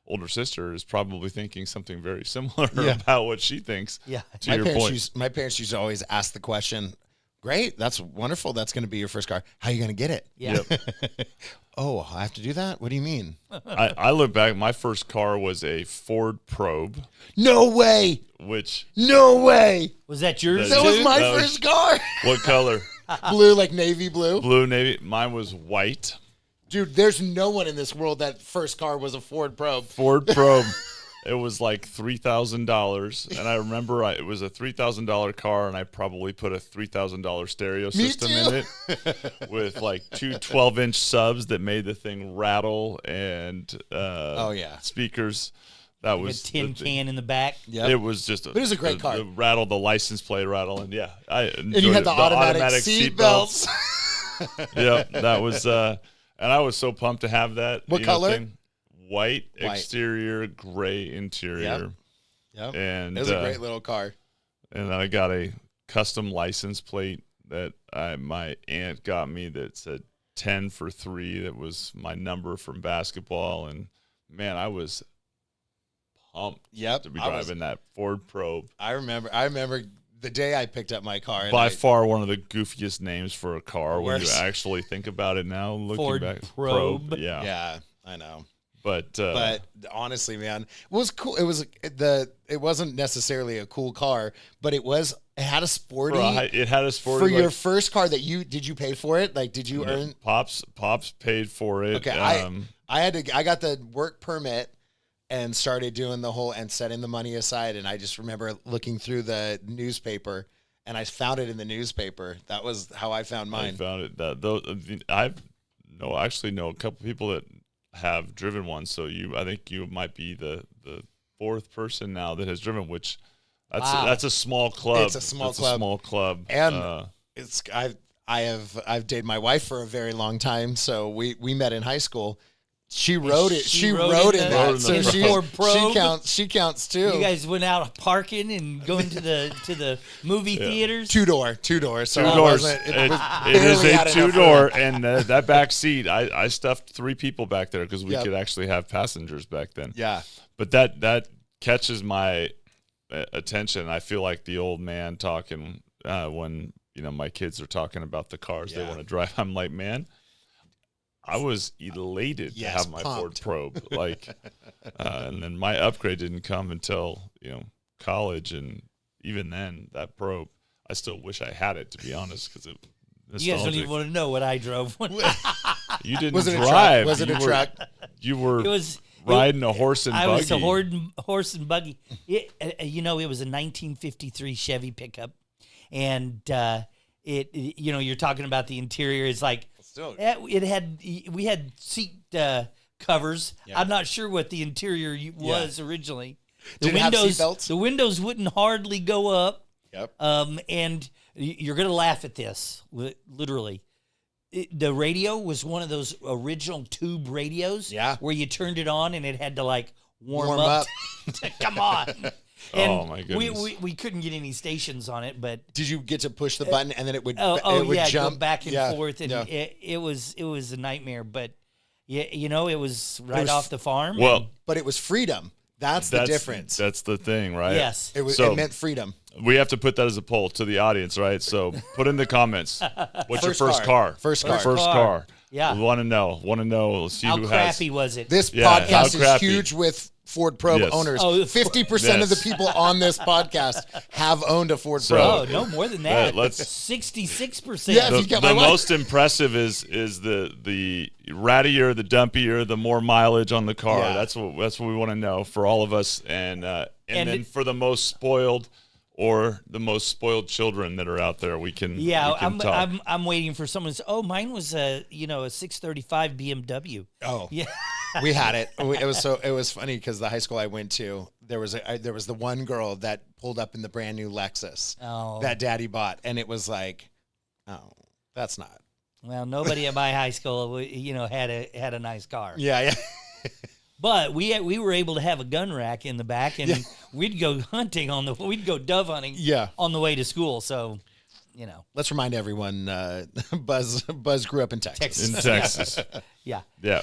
older sister is probably thinking something very similar Yeah. about what she thinks. Yeah. To your point. My parents used to always ask the question, great, that's wonderful. That's going to be your first car. How are you going to get it? Yeah. Yep. Oh, I have to do that? What do you mean? I look back, my first car was a Ford Probe, No way. which, No way. Was that yours? That was too? my That was- first car. what color? Blue, like navy blue. Blue, navy. Mine was white. Dude, there's no one in this world that first car was a Ford Probe. Ford Probe. It was like $3,000, and I remember it was a $3,000 car, and I probably put a $3,000 stereo system in it with like two 12-inch subs that made the thing rattle and speakers. That A was tin can in the back. Yep. It was just But it was a great car. The rattle, the license plate rattle, and yeah, I enjoyed And you had it. the automatic seat belts. Yeah, that was, and I was so pumped to have that. What color? White White. exterior, gray interior. Yep. And It was a great little car. and then I got a custom license plate that my aunt got me that said 10 for 3. That was my number from basketball, and man, I was pumped Yep. to be driving that Ford Probe. I remember the day I picked up my car. And By far one of the goofiest names for a car when you Worse. actually think about it now. Looking Ford back, Probe. yeah. Yeah, I know. But Honestly, man, it was cool. It wasn't necessarily a cool car, but it had a sporty. it had a sporty. For your first car did you pay for it? Like, did you earn? Pops paid for it. Okay, I got the work permit and started doing the whole and setting the money aside. And I just remember looking through the newspaper, and I found it in the newspaper. That was how I found mine. I found it. I actually know a couple people that have driven one. So I think you might be the fourth person now that has driven, which that's a small club. It's a small It's club. a small club. And I've dated my wife for a very long time, so we met in high school. She rode it. She rode in that. So she counts too. You guys went out parking and going to the movie theaters. Two door. So Two doors. It is a 2-door, and that back seat. I stuffed 3 people back there because we could actually have passengers back then. Yeah. But that catches my attention. I feel like the old man talking when my kids are talking about the cars they want to drive. I'm like, man, I was elated to have my pumped. Ford Probe. Like, and then my upgrade didn't come until college, and even then, that Probe, I still wish I had it, to be honest, because it. You guys don't even want to know what I drove. You didn't Was it drive. a truck? Was it a truck? You were It was riding a horse and buggy. I was a horse and buggy. It was a 1953 Chevy pickup, and you're talking about the interior. It's like we had seat covers. Yeah. I'm not sure what the interior was originally. The Did it have windows, seatbelts? the windows wouldn't hardly go up. Yep. And you're gonna laugh at this, literally. The radio was one of those original tube radios, where you turned it on and it had to like warm up. Come on. And oh my goodness. we couldn't get any stations on it, but Did you get to push the button and then it would jump go back and forth, and it was a nightmare. But it was right off the farm. Well, but it was freedom. That's the difference. That's the thing, right? Yes. It meant freedom. We have to put that as a poll to the audience, right? So put in the comments. What's your first car? First car. First car. Yeah. We want to know. Let's see How who crappy has. was it? This how podcast is crappy. huge with Ford Probe Yes. owners. Oh, 50% of the people on this podcast have owned a Ford So- Probe. Oh, no more than that. let's- 66%. Yes. The, You got the my wife. most impressive is the rattier, the dumpier, the more mileage on the car. Yeah. That's what we want to know for all of us, and then it- for the most spoiled or the most spoiled children that are out there, we can talk. I'm waiting for someone to say, "Oh, mine was a 635 BMW." Oh, Yeah. we had it. It was funny because the high school I went to, there was the one girl that pulled up in the brand new Lexus that Daddy bought, and it was like, oh, that's not. Well, nobody at my high school, had a nice car. Yeah. But we were able to have a gun rack in the back, and we'd go hunting we'd go dove hunting on the way to school. So, Let's remind everyone, Buzz grew up in Texas. In Texas. Yeah. Yeah.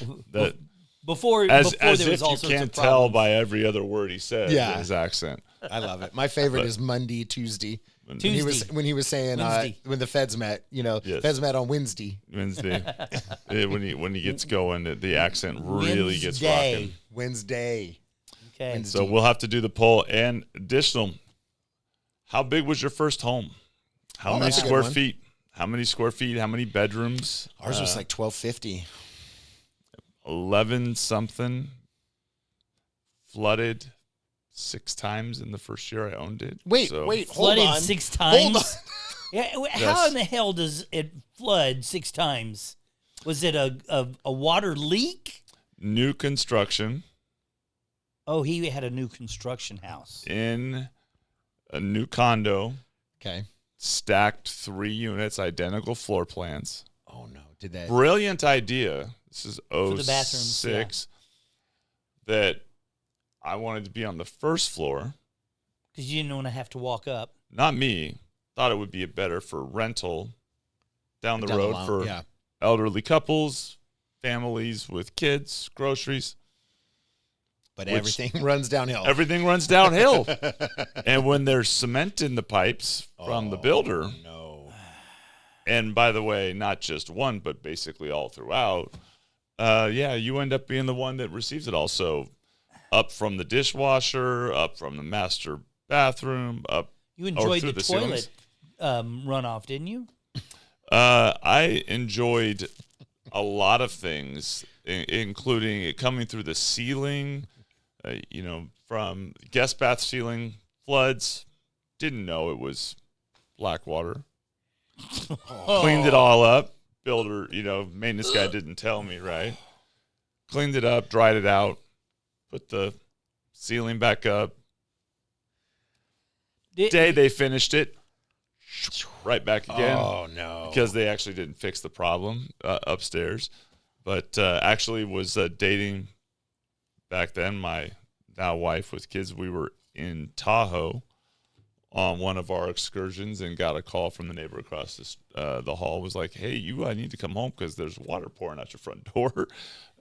before As there was if all you sorts can't of tell problems. by every other word he said. Yeah. His accent. I love it. My favorite is Monday, Tuesday. Tuesday. When he was saying Wednesday. when the feds met, Yes. feds met on Wednesday. Wednesday. When he gets going, the accent really gets Wednesday. rocking. Wednesday. Okay. Wednesday. So we'll have to do the poll. And additional, how big was your first home? How many that's a good square one. feet? How many square feet? How many bedrooms? Ours was like 1250. 11 something. Flooded 6 times in the first year I owned it. Wait, So- hold Flooded on. 6 Hold times. Yeah, how Yes. in the hell does it flood 6 times? Was it a water leak? New construction Oh, he had a new construction house. in a new condo, Okay. stacked 3 units, identical floor plans. Oh no, did that? Brilliant idea. This is the bathrooms, 06. That I wanted to be on the first floor. Because you didn't want to have to walk up. Not me. Thought it would be better for rental down the road line, for yeah. elderly couples, families with kids, groceries. But Which- everything runs downhill. Everything runs downhill. And when there's cement in the pipes from the builder, No. and by the way, not just one, but basically all throughout, you end up being the one that receives it all. So up from the dishwasher, up from the master bathroom, up. You enjoyed through the the ceilings. toilet runoff, didn't you? I enjoyed a lot of things, including it coming through the ceiling, from guest bath ceiling, floods. Didn't know it was black water. Cleaned it all up. Builder, maintenance guy didn't tell me, right? Cleaned it up, dried it out, put the ceiling back up. Day they finished it, right back again. Oh no. Because they actually didn't fix the problem upstairs, but actually was dating back then. My now wife with kids. We were in Tahoe on one of our excursions and got a call from the neighbor across the hall. Was like, "Hey, I need to come home because there's water pouring out your front door."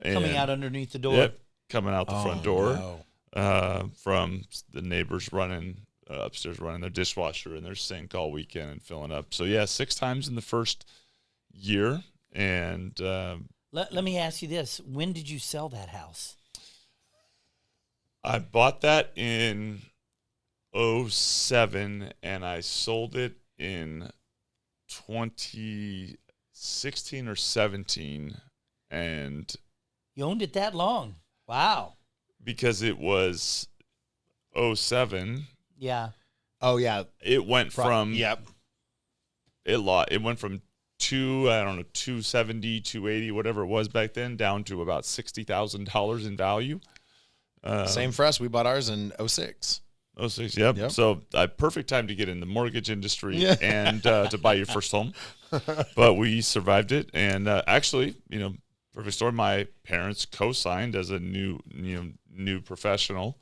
Coming out underneath the door. Yep, coming out the front door No. from the neighbors running. Upstairs running their dishwasher and their sink all weekend and filling up. So, 6 times in the first year. And Let me ask you this. When did you sell that house? I bought that in 07 and I sold it in 2016 or 17. And You owned it that long. Wow. because it was 07, Yeah. Oh yeah. it went from Yep. it went from 270, 280, whatever it was back then, down to about $60,000 in value. Same for us. We bought ours in 06. 06, yep. Yep. So perfect time to get in the mortgage industry Yeah. and to buy your first home. But we survived it, and actually, perfect story. My parents co-signed as a new professional.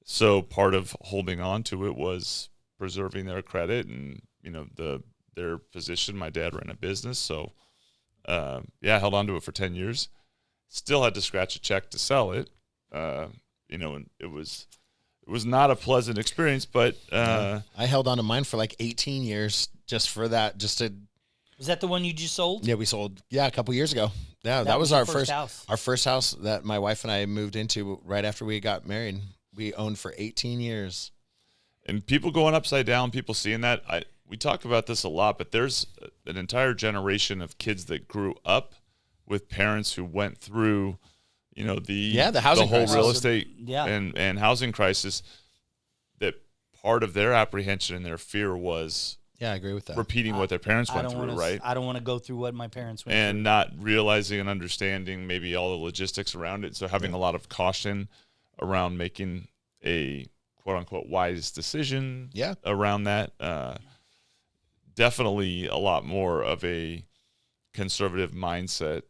So part of holding on to it was preserving their credit and their position. My dad ran a business, so I held on to it for 10 years. Still had to scratch a check to sell it. And it was not a pleasant experience, but I held on to mine for like 18 years just for that. Was that the one you just sold? Yeah, we sold. Yeah, a couple years ago. Yeah, that was your our first house. Our first house that my wife and I moved into right after we got married. We owned for 18 years. And people going upside down, people seeing that. We talk about this a lot, but there's an entire generation of kids that grew up with parents who went through, the housing whole crisis. real estate Yeah. and housing crisis. That part of their apprehension and their fear was Yeah, I agree with that. repeating what their parents I went don't through, want right? I don't want to go through what my parents went And not realizing and understanding maybe all the logistics around it. So having a lot of caution around making a quote unquote wise decision around that. Definitely a lot more of a conservative mindset,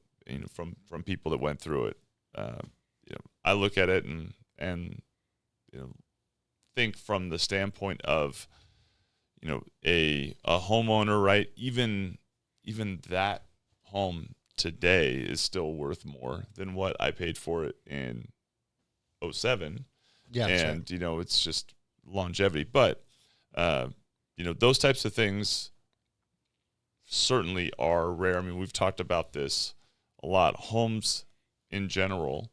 from people that went through it. I look at it and think from the standpoint of, a homeowner, right? Even that home today is still worth more than what I paid for it in '07. Yeah, and it's just longevity. But those types of things certainly are rare. I mean, we've talked about this a lot. Homes in general,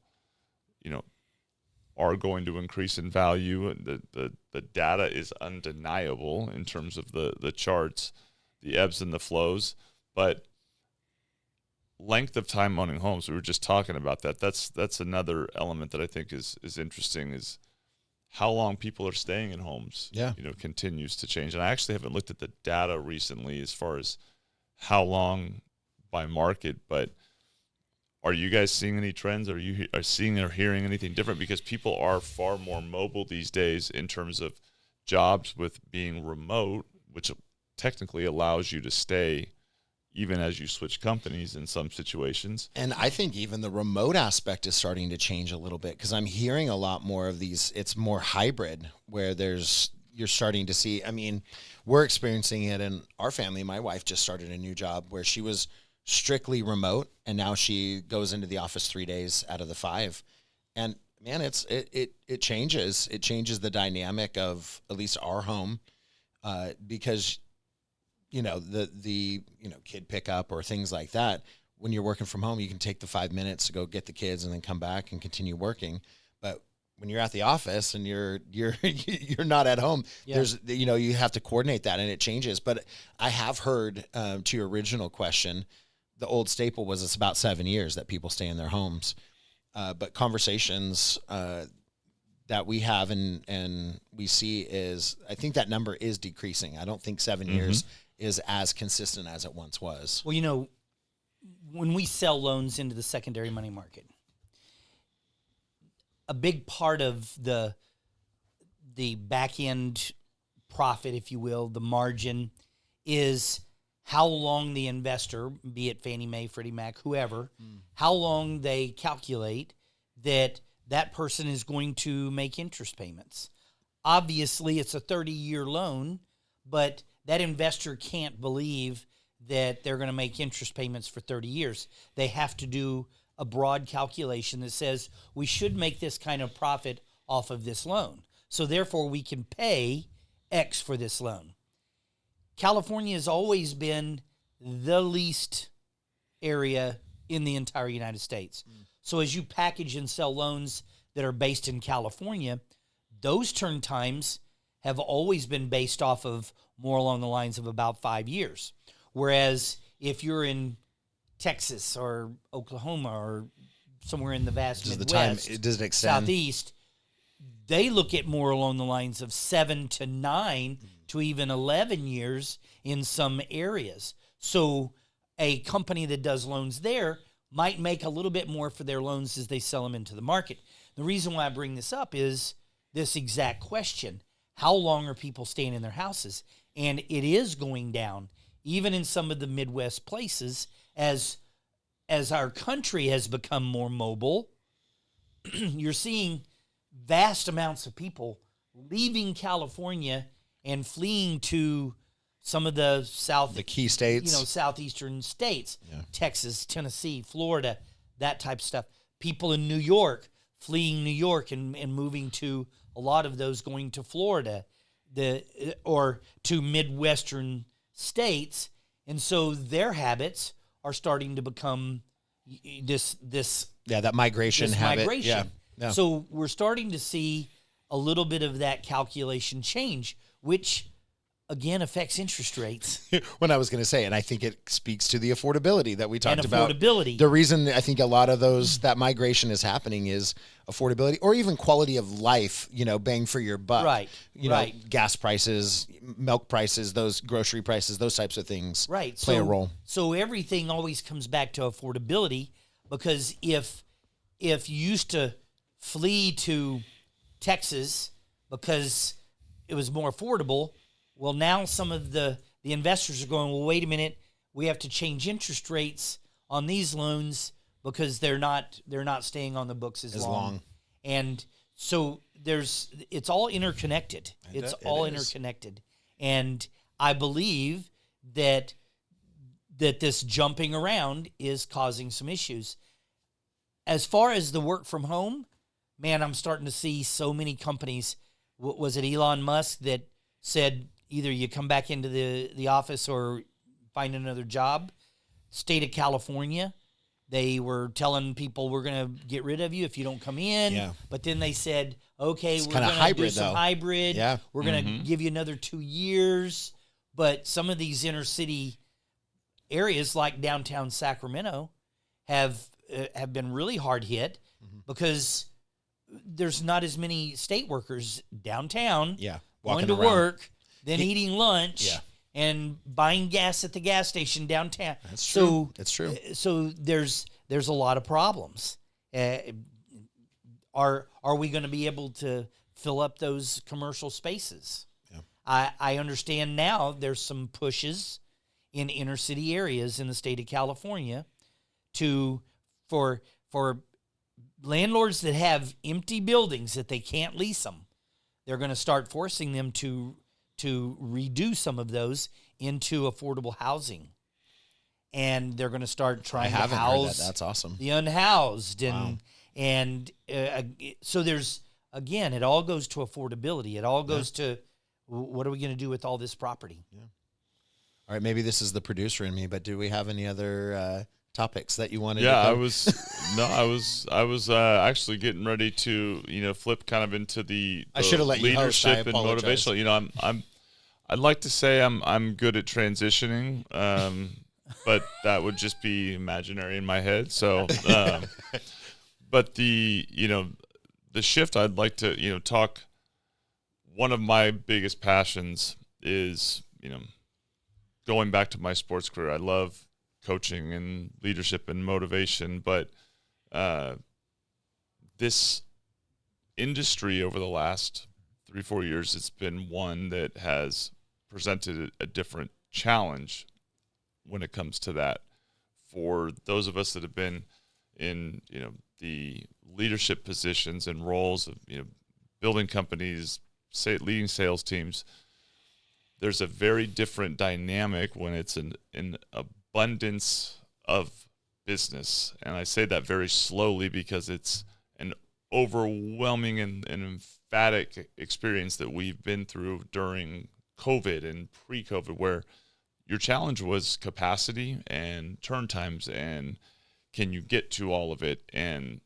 are going to increase in value. The data is undeniable in terms of the charts, the ebbs and the flows. But length of time owning homes, we were just talking about that. That's another element that I think is interesting, is how long people are staying in homes. Yeah. Continues to change. And I actually haven't looked at the data recently as far as how long by market, but are you guys seeing any trends? Are you seeing or hearing anything different? Because people are far more mobile these days in terms of jobs with being remote, which technically allows you to stay even as you switch companies in some situations. And I think even the remote aspect is starting to change a little bit, because I'm hearing a lot more of these. It's more hybrid, where you're starting to see, I mean, we're experiencing it in our family. My wife just started a new job where she was strictly remote, and now she goes into the office 3 days out of the 5. And man, it changes the dynamic of at least our home, because the kid pickup or things like that. When you're working from home, you can take the 5 minutes to go get the kids and then come back and continue working. But when you're at the office and you're you're not at home, there's you have to coordinate that, and it changes. But I have heard, to your original question, the old staple was it's about 7 years that people stay in their homes. But conversations that we have and we see is, I think that number is decreasing. I don't think 7 years is as consistent as it once was. Well, when we sell loans into the secondary money market, a big part of the back end profit, if you will, the margin, is how long the investor, be it Fannie Mae, Freddie Mac, whoever, how long they calculate that person is going to make interest payments. Obviously, it's a 30-year loan, but that investor can't believe that they're going to make interest payments for 30 years. They have to do a broad calculation that says we should make this kind of profit off of this loan. So therefore, we can pay X for this loan. California has always been the least area in the entire United States. So as you package and sell loans that are based in California, those turn times have always been based off of more along the lines of about 5 years. Whereas if you're in Texas or Oklahoma or somewhere in the vast Midwest, does it extend? Southeast, they look at more along the lines of 7 to 9 to even 11 years in some areas. So a company that does loans there might make a little bit more for their loans as they sell them into the market. The reason why I bring this up is this exact question. How long are people staying in their houses? And it is going down, even in some of the Midwest places, as our country has become more mobile. You're seeing vast amounts of people leaving California and fleeing to some of the the key states, southeastern states, Texas, Tennessee, Florida, that type of stuff. People in New York fleeing New York and moving to a lot of those going to Florida, or to Midwestern states, and so their habits are starting to become this that migration habit. Yeah. So we're starting to see a little bit of that calculation change, which again affects interest rates. When I was going to say, and I think it speaks to the affordability that we talked about. Affordability. The reason I think a lot of that migration is happening is affordability, or even quality of life, bang for your buck. Right. Gas prices, milk prices, those grocery prices, those types of things play a role. So everything always comes back to affordability, because if you used to flee to Texas because it was more affordable, well, now some of the investors are going, well, wait a minute, we have to change interest rates on these loans because they're not staying on the books as long. And so it's all interconnected. It's all interconnected. And I believe that that this jumping around is causing some issues. As far as the work from home, man, I'm starting to see so many companies. Was it Elon Musk that said either you come back into the office or find another job? State of California, they were telling people we're going to get rid of you if you don't come in. Yeah. But then they said, okay, It's we're kinda going to do hybrid, some though. hybrid. Yeah. We're going to give you another 2 years. But some of these inner city areas like downtown Sacramento have been really hard hit because there's not as many state workers downtown Yeah. going to Walking around. work, then eating lunch, Yeah. and buying gas at the gas station downtown. That's true. That's true. So there's a lot of problems. Are we going to be able to fill up those commercial spaces? Yeah. I understand now there's some pushes in inner city areas in the state of California for landlords that have empty buildings that they can't lease them. They're going to start forcing them to redo some of those into affordable housing. And they're going to start trying to haven't heard house that. That's awesome. the unhoused. Wow. So there's, again, it all goes to affordability. It all goes to what are we going to do with all this property? Yeah. All right, maybe this is the producer in me, but do we have any other topics that you wanted to I cover? was actually getting ready to flip kind of into the I should have let you host. I leadership and apologize. motivational. I'd like to say I'm good at transitioning, but that would just be imaginary in my head. So, but the shift I'd like to talk. One of my biggest passions is going back to my sports career. I love coaching and leadership and motivation, but this industry over the last 3-4 years, it's been one that has presented a different challenge when it comes to that. For those of us that have been in the leadership positions and roles of building companies, leading sales teams, there's a very different dynamic when it's an abundance of business. And I say that very slowly because it's an overwhelming and emphatic experience that we've been through during COVID and pre-COVID, where your challenge was capacity and turn times and can you get to all of it. And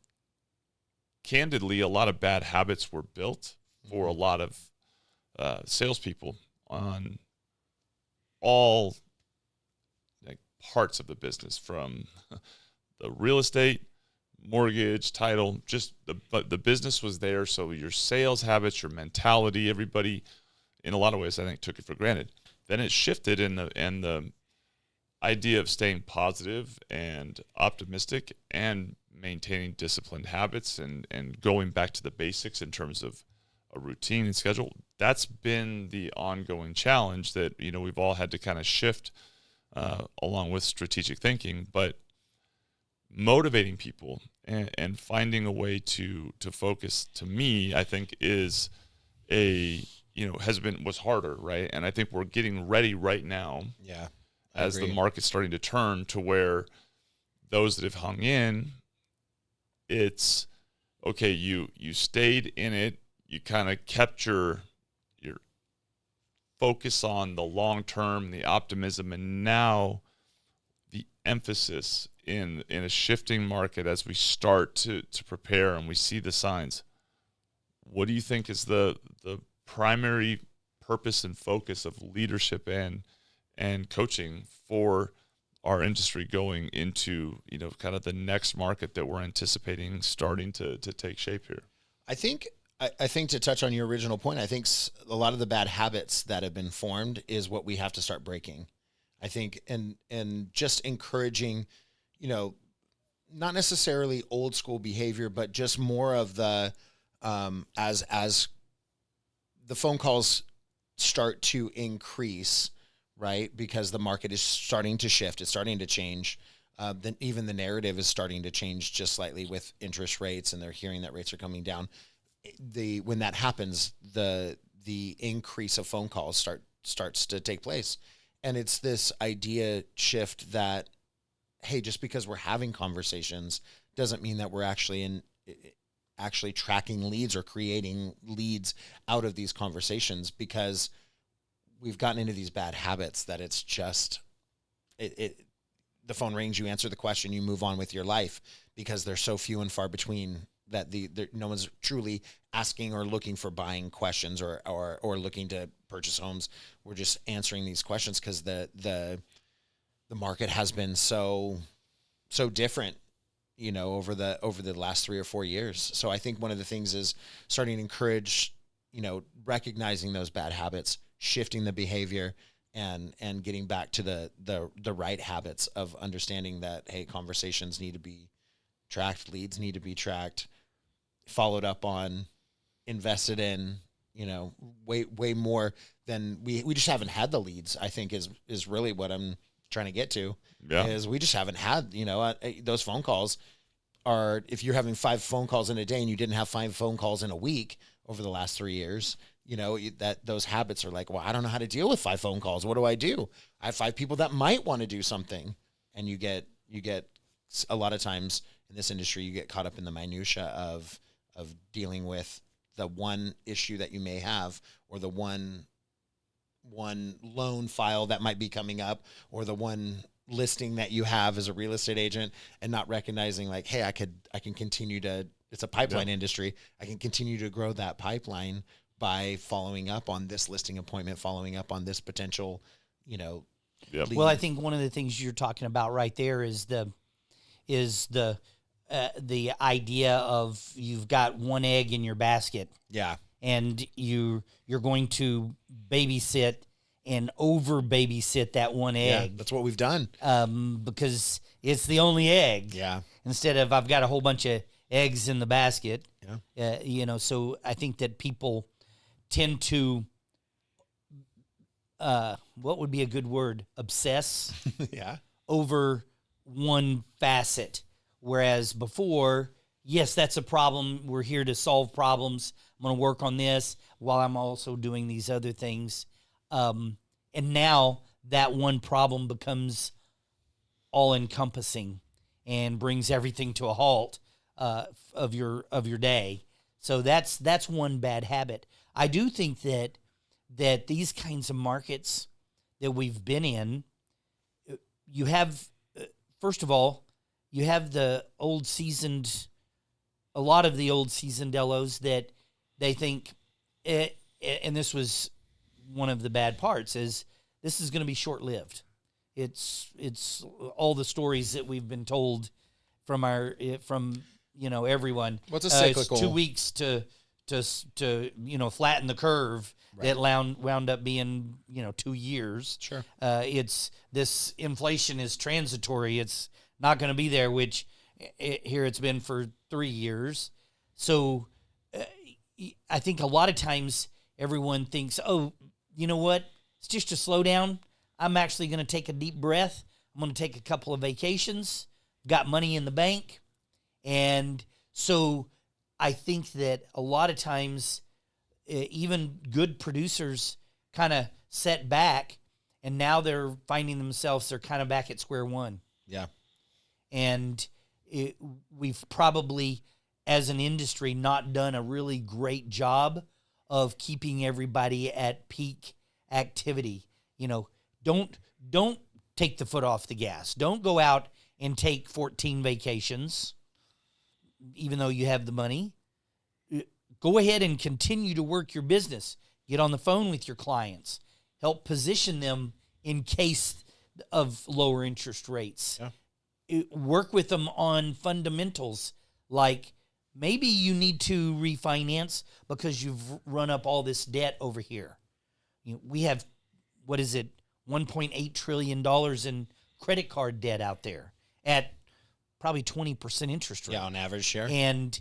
candidly, a lot of bad habits were built for a lot of salespeople on all parts of the business, from the real estate, mortgage, title, but the business was there. So your sales habits, your mentality, everybody in a lot of ways, I think, took it for granted. Then it shifted and the idea of staying positive and optimistic and maintaining disciplined habits and going back to the basics in terms of a routine and schedule. That's been the ongoing challenge that, we've all had to kind of shift along with strategic thinking, but motivating people and finding a way to focus, to me, I think is was harder, right? And I think we're getting ready right now. Yeah. As the market's starting to turn to where those that have hung in, it's okay, you stayed in it, you kind of kept your focus on the long term, the optimism, and now the emphasis in a shifting market as we start to prepare and we see the signs. What do you think is the primary purpose and focus of leadership and coaching for our industry going into kind of the next market that we're anticipating starting to take shape here? I think to touch on your original point, I think a lot of the bad habits that have been formed is what we have to start breaking. I think and just encouraging, not necessarily old school behavior, but just more of the as the phone calls start to increase, right? Because the market is starting to shift, it's starting to change. Then even the narrative is starting to change just slightly with interest rates, and they're hearing that rates are coming down. When that happens, the increase of phone calls starts to take place, And it's this idea shift that, hey, just because we're having conversations doesn't mean that we're actually tracking leads or creating leads out of these conversations, because we've gotten into these bad habits that it's just the phone rings, you answer the question, you move on with your life, because they're so few and far between that no one's truly asking or looking for buying questions or looking to purchase homes. We're just answering these questions because the market has been so different, over the last 3 or 4 years. So I think one of the things is starting to encourage, recognizing those bad habits, shifting the behavior, and getting back to the right habits of understanding that, hey, conversations need to be tracked, leads need to be tracked, followed up on, invested in, way more than we just haven't had the leads, I think is really what I'm trying to get to. Yeah. Is we just haven't had, those phone calls are, if you're having 5 phone calls in a day and you didn't have 5 phone calls in a week over the last 3 years, that those habits are like, well, I don't know how to deal with 5 phone calls. What do? I have 5 people that might want to do something. And you get a lot of times in this industry, you get caught up in the minutia of dealing with the one issue that you may have, or the one loan file that might be coming up, or the one listing that you have as a real estate agent, and not recognizing like, hey, I can continue to, it's a pipeline industry. I can continue to grow that pipeline by following up on this listing appointment, following up on this potential, lead. Well, I think one of the things you're talking about right there is the idea of you've got one egg in your basket. Yeah. And you're going to babysit and over babysit that one egg. Yeah, that's what we've done. Because it's the only egg. Yeah. Instead of I've got a whole bunch of eggs in the basket. Yeah. So I think that people tend to, what would be a good word? Obsess. Yeah. Over one facet. Whereas before, yes, that's a problem. We're here to solve problems. I'm going to work on this while I'm also doing these other things. And now that one problem becomes all-encompassing and brings everything to a halt of your day. So that's one bad habit. I do think that these kinds of markets that we've been in, you have, first of all, you have a lot of the old seasoned LOs that they think, and this was one of the bad parts, is this is going to be short-lived. It's all the stories that we've been told from everyone. What's a cyclical? It's 2 weeks to flatten the curve. Right. That wound up being 2 years. Sure. It's this inflation is transitory. It's not going to be there, which here it's been for 3 years. So I think a lot of times everyone thinks, oh, you know what? It's just a slowdown. I'm actually going to take a deep breath. I'm going to take a couple of vacations. Got money in the bank. And so I think that a lot of times even good producers kind of set back, and now they're finding themselves, they're kind of back at square one. Yeah. And we've probably, as an industry, not done a really great job of keeping everybody at peak activity. Don't take the foot off the gas. Don't go out and take 14 vacations, even though you have the money. Go ahead and continue to work your business. Get on the phone with your clients. Help position them in case of lower interest rates. Yeah. Work with them on fundamentals, like maybe you need to refinance because you've run up all this debt over here. We have, $1.8 trillion in credit card debt out there at probably 20% interest rate. Yeah, on average, share. And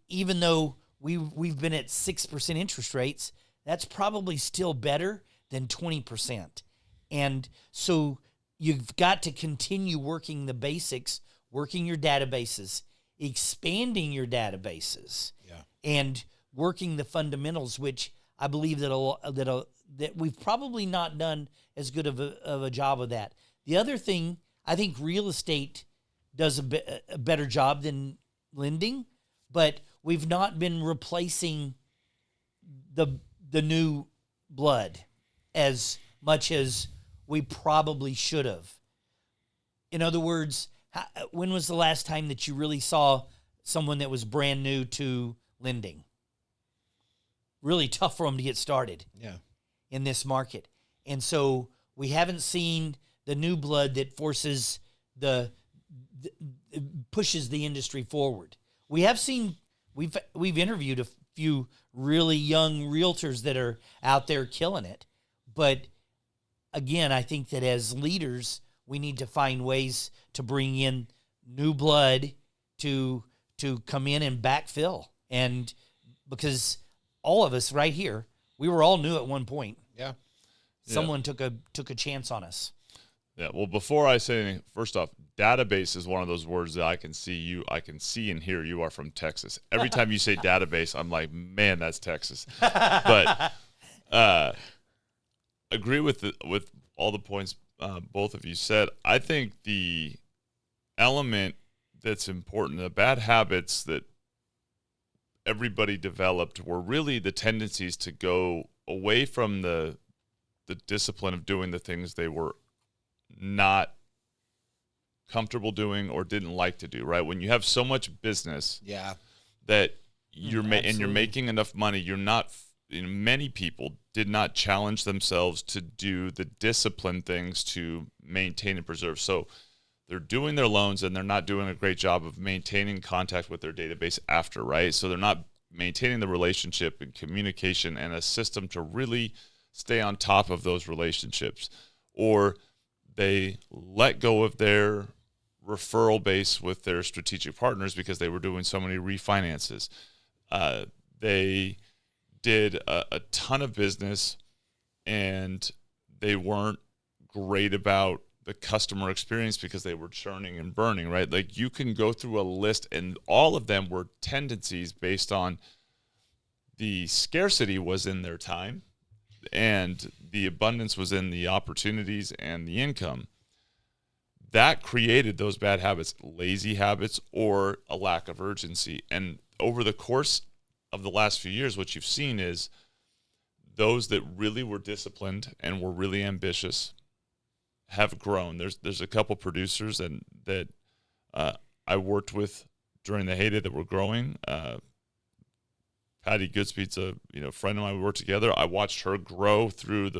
even though we've been at 6% interest rates, that's probably still better than 20%. And so you've got to continue working the basics, working your databases, expanding your databases, yeah, and working the fundamentals, which I believe that we've probably not done as good of a job of that. The other thing, I think real estate does a better job than lending, but we've not been replacing the new blood as much as we probably should have. In other words, when was the last time that you really saw someone that was brand new to lending? Really tough for them to get started in this market. And so we haven't seen the new blood that forces pushes the industry forward. We have seen, we've interviewed a few really young realtors that are out there killing it. But again, I think that as leaders, we need to find ways to bring in new blood to come in and backfill. And because all of us right here, we were all new at one point. Yeah. Someone took a chance on us. Yeah. Well, before I say anything, first off, database is one of those words that I can see and hear you are from Texas. Every time you say database, I'm like, man, that's Texas. But agree with all the points both of you said. I think the element that's important, the bad habits that everybody developed were really the tendencies to go away from the discipline of doing the things they were not comfortable doing or didn't like to do, right? When you have so much business that you're making enough money, you're not, many people did not challenge themselves to do the disciplined things to maintain and preserve. So they're doing their loans and they're not doing a great job of maintaining contact with their database after, right? So they're not maintaining the relationship and communication and a system to really stay on top of those relationships. Or they let go of their referral base with their strategic partners because they were doing so many refinances. They did a ton of business and they weren't great about the customer experience because they were churning and burning, right? Like you can go through a list and all of them were tendencies based on the scarcity was in their time and the abundance was in the opportunities and the income. That created those bad habits, lazy habits, or a lack of urgency. And over the course of the last few years, what you've seen is those that really were disciplined and were really ambitious have grown. There's a couple producers that I worked with during the heyday that were growing. Patty Goodspeed's a friend of mine. We worked together. I watched her grow through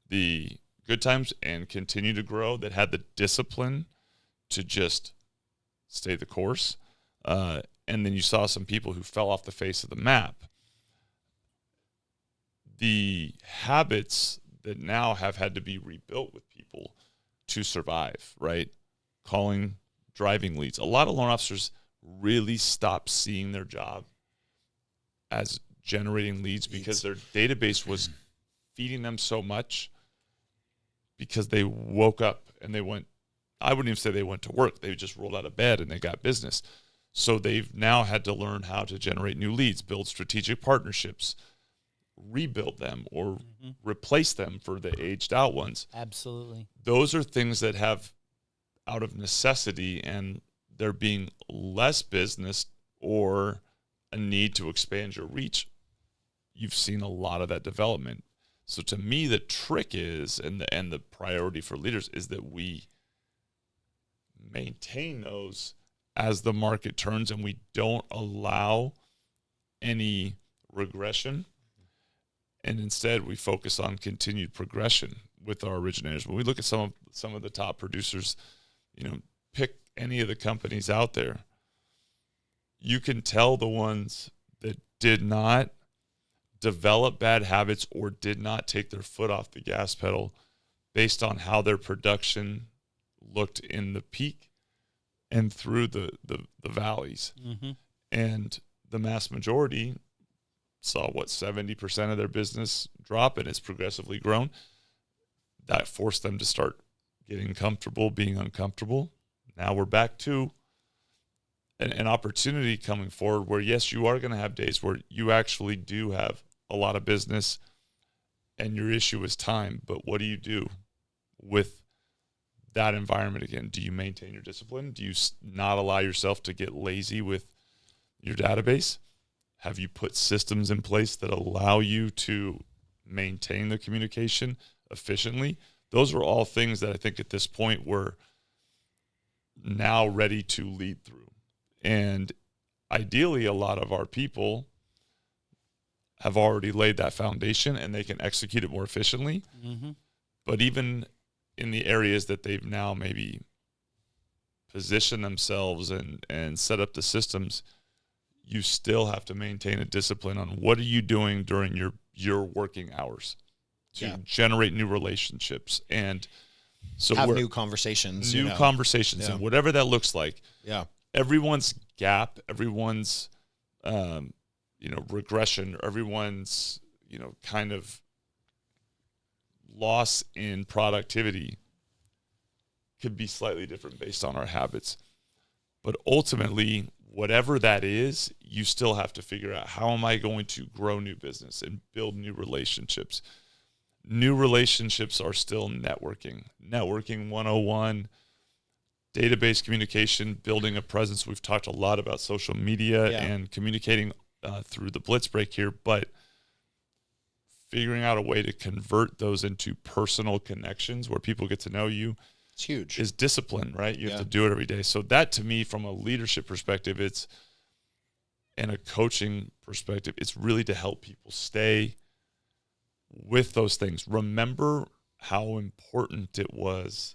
the good times and continue to grow, that had the discipline to just stay the course. And then you saw some people who fell off the face of the map. The habits that now have had to be rebuilt with people to survive, right? Calling, driving leads. A lot of loan officers really stopped seeing their job as generating leads because their database was feeding them so much because they woke up and they went, I wouldn't even say they went to work. They just rolled out of bed and they got business. So they've now had to learn how to generate new leads, build strategic partnerships, rebuild them or replace them for the aged out ones. Absolutely. Those are things that have, out of necessity and there being less business or a need to expand your reach, you've seen a lot of that development. So to me, the trick is, and the priority for leaders is that we maintain those as the market turns and we don't allow any regression. And instead we focus on continued progression with our originators. When we look at some of the top producers, pick any of the companies out there, you can tell the ones that did not develop bad habits or did not take their foot off the gas pedal based on how their production looked in the peak and through the valleys. And the mass majority saw 70% of their business drop, and it's progressively grown. That forced them to start getting comfortable, being uncomfortable. Now we're back to an opportunity coming forward where, yes, you are going to have days where you actually do have a lot of business and your issue is time. But what do you do with that environment again? Do you maintain your discipline? Do you not allow yourself to get lazy with your database? Have you put systems in place that allow you to maintain the communication efficiently? Those are all things that I think at this point we're now ready to lead through. And ideally, a lot of our people have already laid that foundation and they can execute it more efficiently. Mm-hmm. But even in the areas that they've now maybe positioned themselves and set up the systems, you still have to maintain a discipline on what are you doing during your working hours to generate new relationships and so have new conversations, and whatever that looks like. Yeah. Everyone's gap, everyone's regression, everyone's kind of loss in productivity could be slightly different based on our habits. But ultimately, whatever that is, you still have to figure out, how am I going to grow new business and build new relationships? New relationships are still networking. Networking 101, database communication, building a presence. We've talked a lot about social media and communicating through the Blitz break here, but figuring out a way to convert those into personal connections where people get to know you. It's huge. Is discipline, right? You have to do it every day. So that, to me, from a leadership perspective, and a coaching perspective, it's really to help people stay with those things. Remember how important it was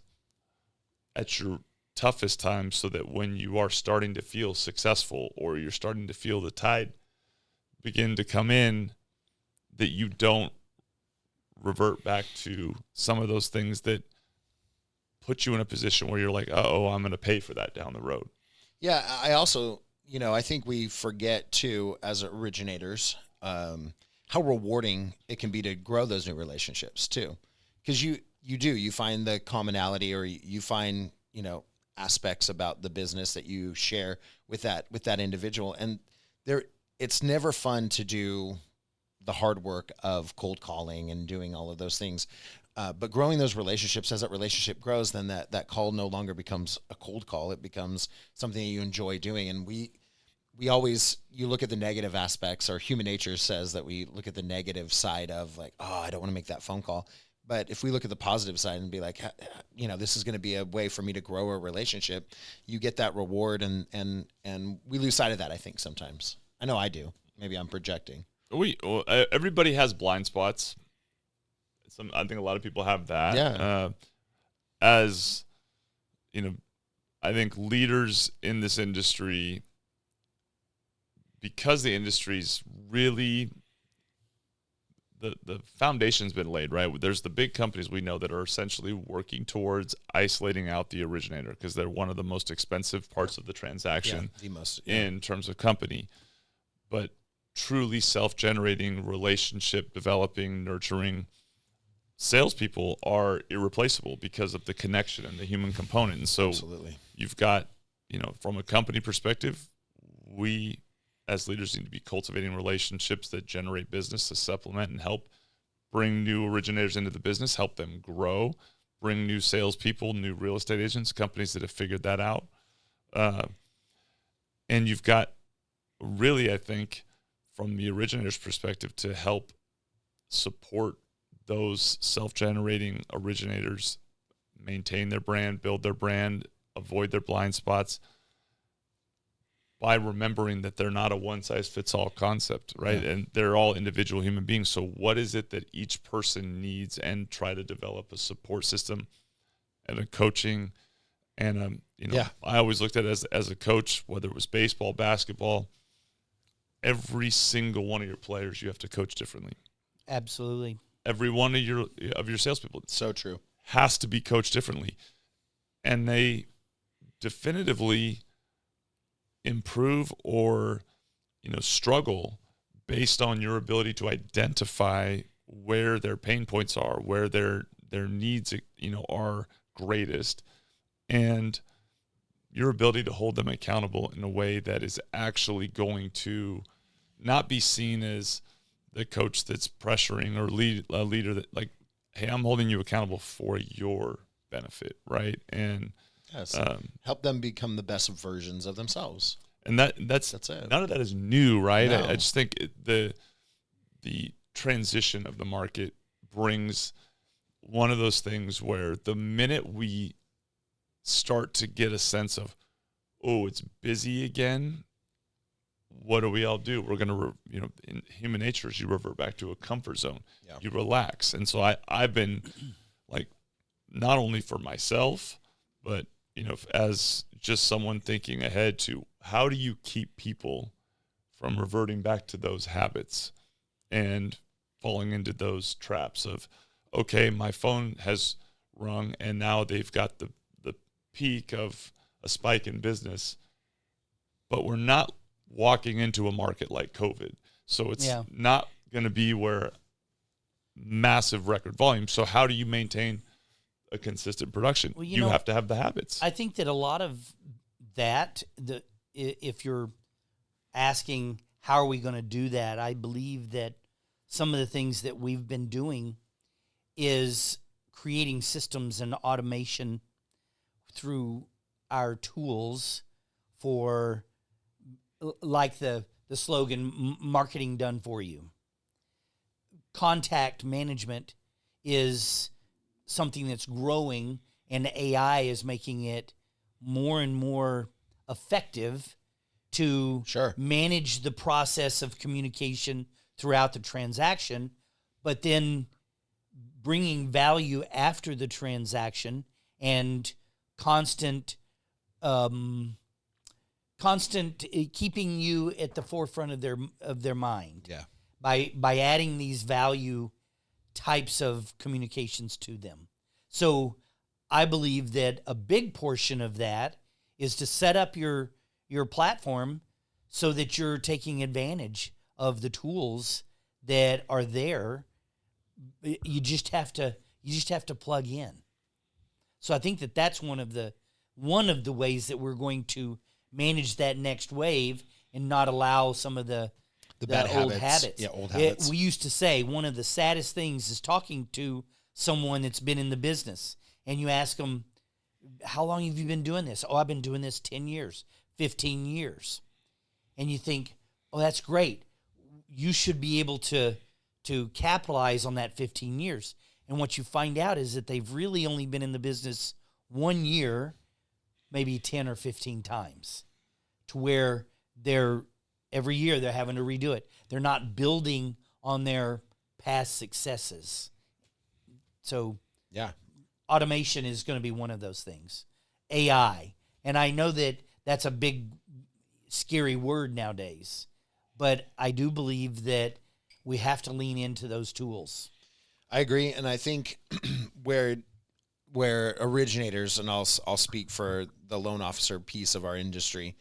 at your toughest time, so that when you are starting to feel successful or you're starting to feel the tide begin to come in, that you don't revert back to some of those things that put you in a position where you're like, I'm going to pay for that down the road. Yeah, I also, I think we forget too, as originators, how rewarding it can be to grow those new relationships too. Because you find the commonality, or you find, aspects about the business that you share with that individual. And it's never fun to do the hard work of cold calling and doing all of those things. But growing those relationships, as that relationship grows, then that call no longer becomes a cold call. It becomes something that you enjoy doing. And we always, you look at the negative aspects, or human nature says that we look at the negative side of like, I don't want to make that phone call. But if we look at the positive side and be like, this is going to be a way for me to grow a relationship, you get that reward, and we lose sight of that, I think, sometimes. I know I do. Maybe I'm projecting. Everybody has blind spots. I think a lot of people have that. Yeah. As I think leaders in this industry, because the industry's really, the foundation's been laid, right? There's the big companies we know that are essentially working towards isolating out the originator, because they're one of the most expensive parts of the transaction in terms of company. But truly self-generating, relationship developing, nurturing salespeople are irreplaceable because of the connection and the human component. And so you've got, from a company perspective, we as leaders need to be cultivating relationships that generate business to supplement and help bring new originators into the business, help them grow, bring new salespeople, new real estate agents, companies that have figured that out. And you've got really, I think, from the originator's perspective, to help support those self-generating originators maintain their brand, build their brand, avoid their blind spots, by remembering that they're not a one-size-fits-all concept, right? Yeah. And they're all individual human beings. So what is it that each person needs, and try to develop a support system and a coaching. And, I always looked at it as a coach, whether it was baseball, basketball, every single one of your players you have to coach differently. Absolutely. Every one of your salespeople, so true, has to be coached differently. And they definitively improve or struggle based on your ability to identify where their pain points are, where their needs are greatest, and your ability to hold them accountable in a way that is actually going to not be seen as the coach that's pressuring or a leader that like, hey, I'm holding you accountable for your benefit, right? And yes, help them become the best versions of themselves. And that's it. None of that is new, right? No. I just think the transition of the market brings one of those things where the minute we start to get a sense of, oh, it's busy again, what do we all do? We're going to, in human nature, is you revert back to a comfort zone. Yeah. You relax. And so I've been like, not only for myself, but, as just someone thinking ahead to how do you keep people from reverting back to those habits and falling into those traps of, okay, my phone has rung and now they've got the peak of a spike in business, but we're not walking into a market like COVID. So it's not going to be where massive record volume. So how do you maintain a consistent production? Well, you have to have the habits. I think that a lot of that, if you're asking how are we going to do that, I believe that some of the things that we've been doing is creating systems and automation through our tools for, like the slogan, marketing done for you. Contact management is something that's growing, and AI is making it more and more effective to manage the process of communication throughout the transaction, but then bringing value after the transaction and constant keeping you at the forefront of their mind. Yeah. By adding these value types of communications to them. So I believe that a big portion of that is to set up your platform so that you're taking advantage of the tools that are there. You just have to plug in. So I think that that's one of the ways that we're going to manage that next wave and not allow some of the bad old habits. Yeah, old habits. We used to say one of the saddest things is talking to someone that's been in the business, and you ask them, how long have you been doing this? Oh, I've been doing this 10 years, 15 years. And you think, oh, that's great. You should be able to capitalize on that 15 years. And what you find out is that they've really only been in the business 1 year, maybe 10 or 15 times, to where every year they're having to redo it. They're not building on their past successes. So automation is going to be one of those things. AI. And I know that that's a big, scary word nowadays, but I do believe that we have to lean into those tools. I agree. And I think where originators, and I'll speak for the loan officer piece of our industry,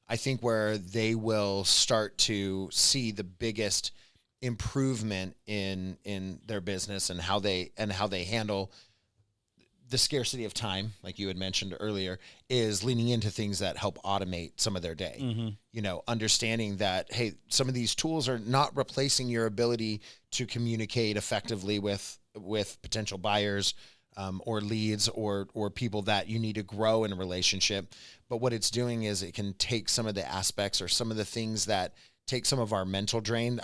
I think where they will start to see the biggest improvement in their business and how they handle the scarcity of time, like you had mentioned earlier, is leaning into things that help automate some of their day. Mm-hmm. Understanding that, hey, some of these tools are not replacing your ability to communicate effectively with potential buyers, or leads or people that you need to grow in a relationship. But what it's doing is it can take some of the aspects or some of the things that take some of our mental drain.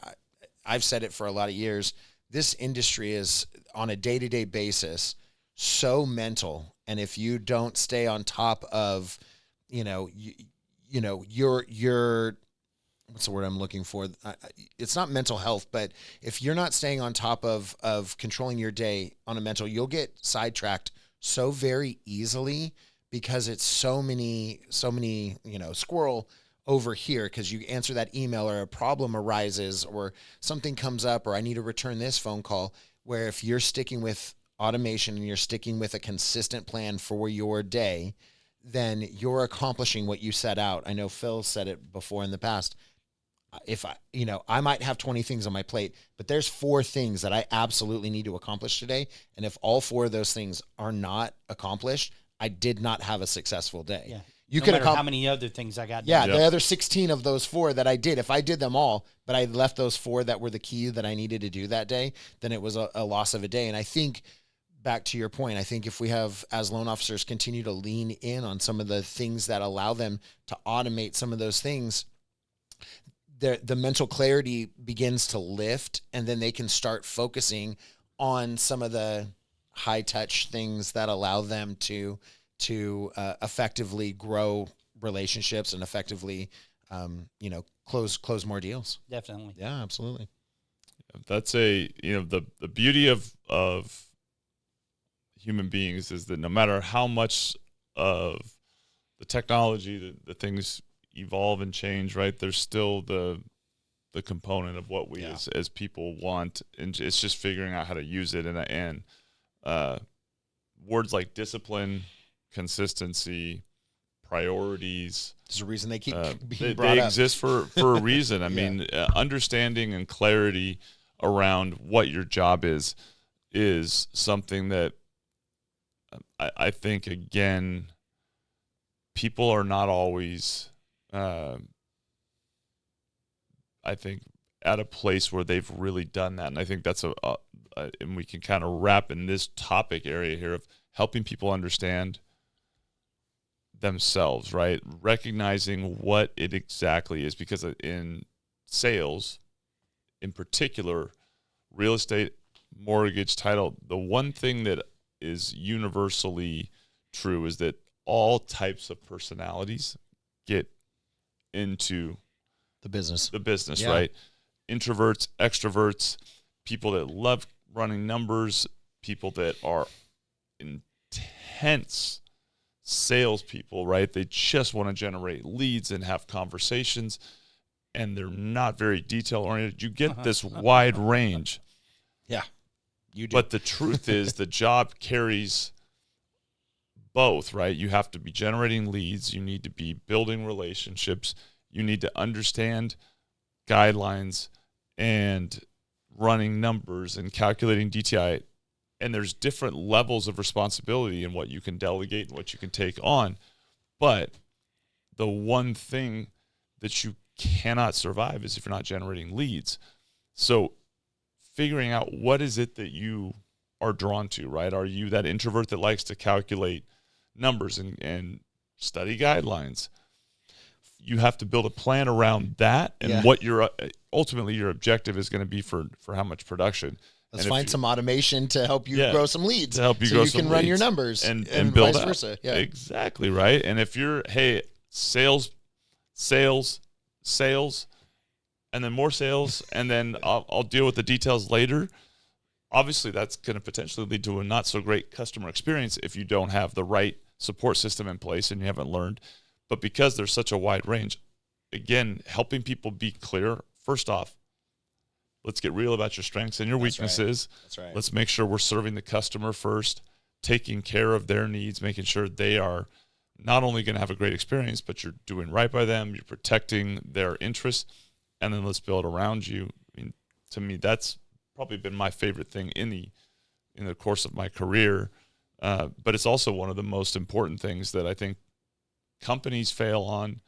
I've said it for a lot of years. This industry is on a day-to-day basis so mental. And if you don't stay on top of, your what's the word I'm looking for? It's not mental health, but if you're not staying on top of controlling your day on a mental, you'll get sidetracked so very easily because it's so many, squirrel over here because you answer that email or a problem arises or something comes up or I need to return this phone call, where if you're sticking with automation and you're sticking with a consistent plan for your day, then you're accomplishing what you set out. I know Phil said it before in the past. If I might have 20 things on my plate, but there's 4 things that I absolutely need to accomplish today. And if all 4 of those things are not accomplished, I did not have a successful day. You no could matter have how many other things I got Yeah, done. the other 16 of those 4 that I did, if I did them all, but I left those 4 that were the key that I needed to do that day, then it was a loss of a day. And I think, back to your point, I think if we have, as loan officers, continue to lean in on some of the things that allow them to automate some of those things, the mental clarity begins to lift, and then they can start focusing on some of the high touch things that allow them to effectively grow relationships and effectively, close more deals. Definitely. Yeah, absolutely. That's the beauty of human beings is that no matter how much of the technology, the things evolve and change, right? There's still the component of what we as people want, and it's just figuring out how to use it. And words like discipline, consistency, priorities. There's a reason they keep being brought up. They exist for a reason. I mean, understanding and clarity around what your job is something that I think, again, people are not always, I think, at a place where they've really done that. And I think that's and we can kind of wrap in this topic area here of helping people understand themselves, right? Recognizing what it exactly is, because in sales, in particular, real estate, mortgage, title, the one thing that is universally true is that all types of personalities get into the business, right? Introverts, extroverts, people that love running numbers, people that are intense salespeople, right? They just want to generate leads and have conversations, and they're not very detail oriented. You get this wide range. Yeah, you do. But the truth is, the job carries both, right? You have to be generating leads. You need to be building relationships. You need to understand guidelines and running numbers and calculating DTI. And there's different levels of responsibility in what you can delegate and what you can take on. But the one thing that you cannot survive is if you're not generating leads. So figuring out what is it that you are drawn to, right? Are you that introvert that likes to calculate numbers and study guidelines? You have to build a plan around that and what your ultimately your objective is going to be for how much production. Let's find some automation to help you grow some leads, to help you so grow you some can leads. run your numbers and build vice out. versa. Yeah, exactly right. And if you're sales, and then more sales, and then I'll deal with the details later. Obviously, that's going to potentially lead to a not so great customer experience if you don't have the right support system in place and you haven't learned. But because there's such a wide range, again, helping people be clear. First off, let's get real about your strengths and your weaknesses. That's right. Let's make sure we're serving the customer first, taking care of their needs, making sure they are not only going to have a great experience, but you're doing right by them, you're protecting their interests, and then let's build around you. I mean, to me, that's probably been my favorite thing in the course of my career. But it's also one of the most important things that I think companies fail on,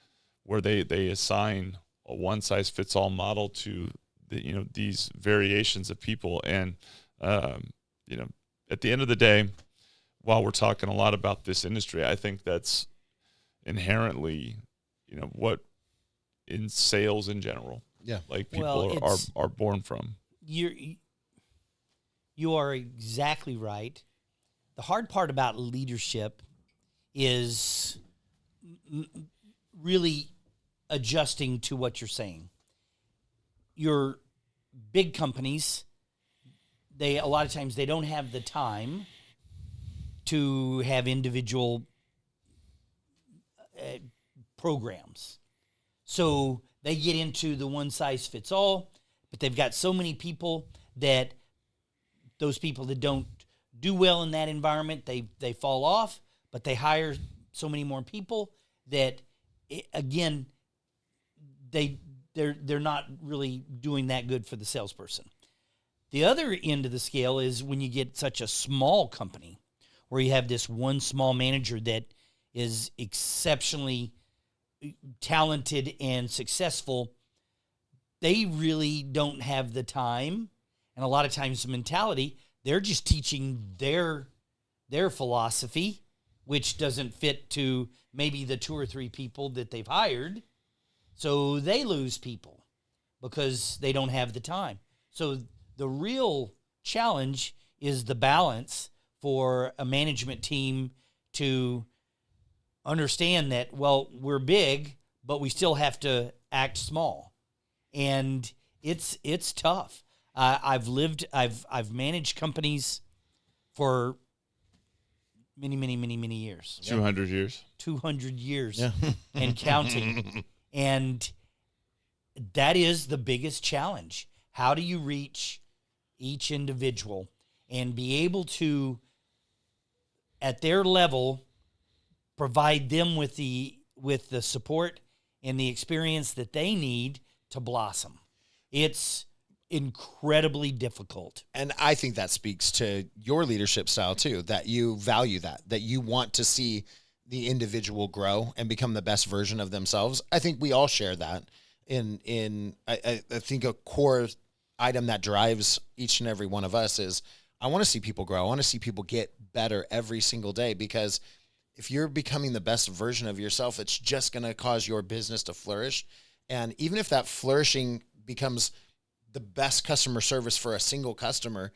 where they assign a one-size-fits-all model to these variations of people. And at the end of the day, while we're talking a lot about this industry, I think that's inherently what in sales in general, like people are born from. You are exactly right. The hard part about leadership is really adjusting to what you're saying. Your big companies, a lot of times they don't have the time to have individual programs. So they get into the one size fits all, but they've got so many people that those people that don't do well in that environment, they fall off, but they hire so many more people that, again, they're not really doing that good for the salesperson. The other end of the scale is when you get such a small company where you have this one small manager that is exceptionally talented and successful, they really don't have the time, and a lot of times the mentality. They're just teaching their philosophy, which doesn't fit to maybe the 2 or 3 people that they've hired. So they lose people because they don't have the time. So the real challenge is the balance for a management team to understand that, well, we're big, but we still have to act small. And it's tough. I've managed companies for many years. 200 years. 200 years and counting. And that is the biggest challenge. How do you reach each individual and be able to, at their level, provide them with the support and the experience that they need to blossom? It's incredibly difficult. And I think that speaks to your leadership style too, that you value that you want to see the individual grow and become the best version of themselves. I think we all share that. I think a core item that drives each and every one of us is, I want to see people grow. I want to see people get better every single day, because if you're becoming the best version of yourself, it's just going to cause your business to flourish. And even if that flourishing becomes the best customer service for a single customer,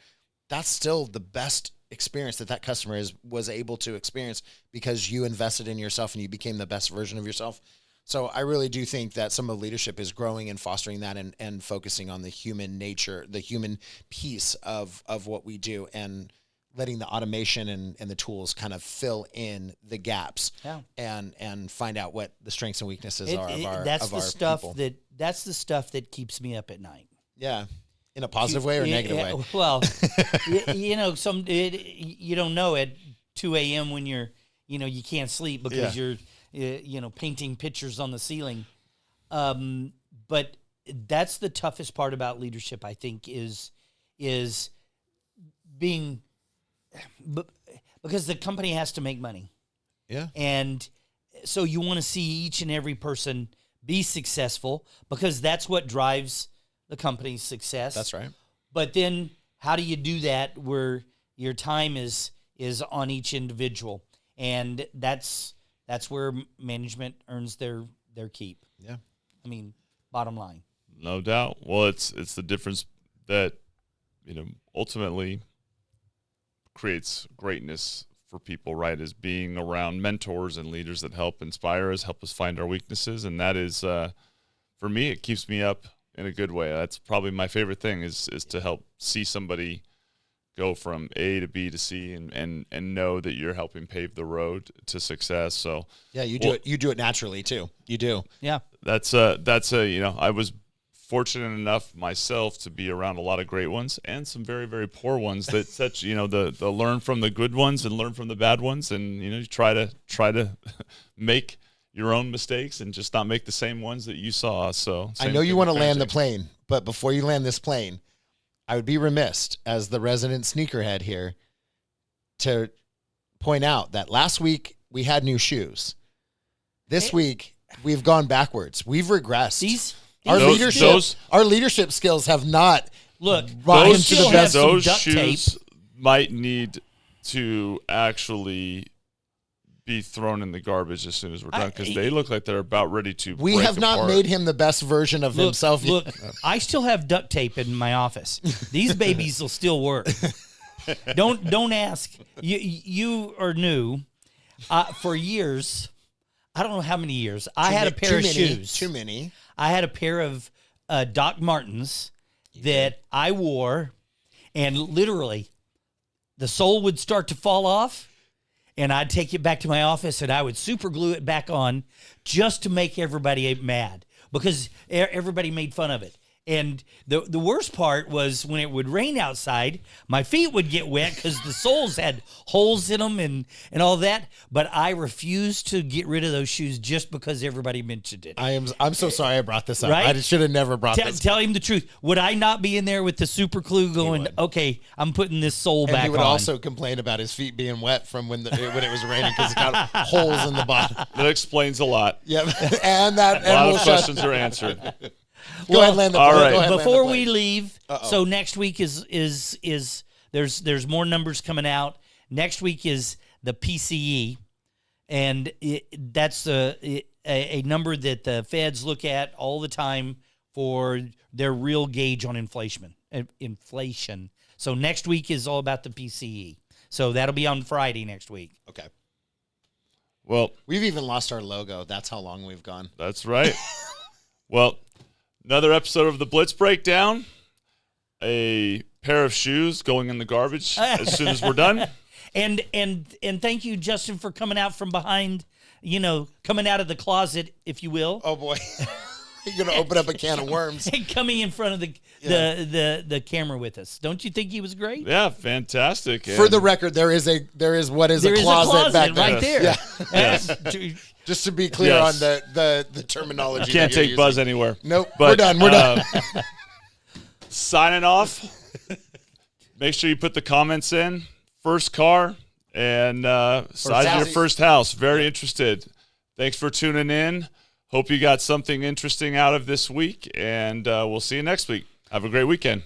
that's still the best experience that customer was able to experience because you invested in yourself and you became the best version of yourself. So I really do think that some of leadership is growing and fostering that and focusing on the human nature, the human piece of what we do, and letting the automation and the tools kind of fill in the gaps and find out what the strengths and weaknesses are of our people. That's the stuff that keeps me up at night. Yeah. In a positive way or negative way? Well, you don't know at 2 a.m. when you can't sleep because you're painting pictures on the ceiling. But that's the toughest part about leadership, I think, is being, because the company has to make money. Yeah. And so you want to see each and every person be successful, because that's what drives the company's success. That's right. But then how do you do that where your time is on each individual? And that's where management earns their keep. Yeah. I mean, bottom line. No doubt. Well, it's the difference that, ultimately creates greatness for people, right? Is being around mentors and leaders that help inspire us, help us find our weaknesses. And that is, for me, it keeps me up in a good way. That's probably my favorite thing is to help see somebody go from A to B to C and know that you're helping pave the road to success. So yeah, you do it naturally too. You do. Yeah. That's I was fortunate enough myself to be around a lot of great ones and some very, very poor ones that the learn from the good ones and learn from the bad ones. And, you try to make your own mistakes and just not make the same ones that you saw. So I know you want to land the plane, but before you land this plane, I would be remiss as the resident sneakerhead here to point out that last week we had new shoes. This week we've gone backwards. We've regressed. Our leadership skills have not those to the best. Those shoes might need to actually be thrown in the garbage as soon as we're done, because they look like they're about ready to We have not made him the best version of himself. Look, I still have duct tape in my office. These babies will still work. Don't ask. You are new. For years, I don't know how many years, I had a pair of shoes. Too many. I had a pair of Doc Martens that I wore, and literally the sole would start to fall off. And I'd take it back to my office and I would super glue it back on just to make everybody mad, because everybody made fun of it. And the worst part was when it would rain outside, my feet would get wet because the soles had holes in them and all that. But I refused to get rid of those shoes just because everybody mentioned it. I'm so sorry I brought this up. Right? I should have never brought this up. Tell him the truth. Would I not be in there with the super glue going, okay, I'm putting this sole back on? He would also complain about his feet being wet from when it was raining because it got holes in the bottom. That explains a lot. Yep. And that A lot of questions are answered. Go ahead, land the all plane. right. Go ahead, land the Before plane. we leave, so next week is there's more numbers coming out. Next week is the PCE, and that's a number that the feds look at all the time for their real gauge on inflation. So next week is all about the PCE. So that'll be on Friday next week. Okay. Well, We've even lost our logo. That's how long we've gone. that's right. Well, another episode of the Blitz Breakdown. A pair of shoes going in the garbage as soon as we're done. And thank you, Justin, for coming out from behind, coming out of the closet, if you will. Oh, boy. You're going to open up a can of worms. And coming in front of the camera with us. Don't you think he was great? Yeah, fantastic. For the record, there is what is There a is closet back there. right there. Yeah. Yes. Just to be clear Yes. on the terminology. Can't that you're take Buzz using. anywhere. Nope. But, We're done. We're done. Signing off. Make sure you put the comments in. First car and size of your house. first house. Very interested. Thanks for tuning in. Hope you got something interesting out of this week, and we'll see you next week. Have a great weekend.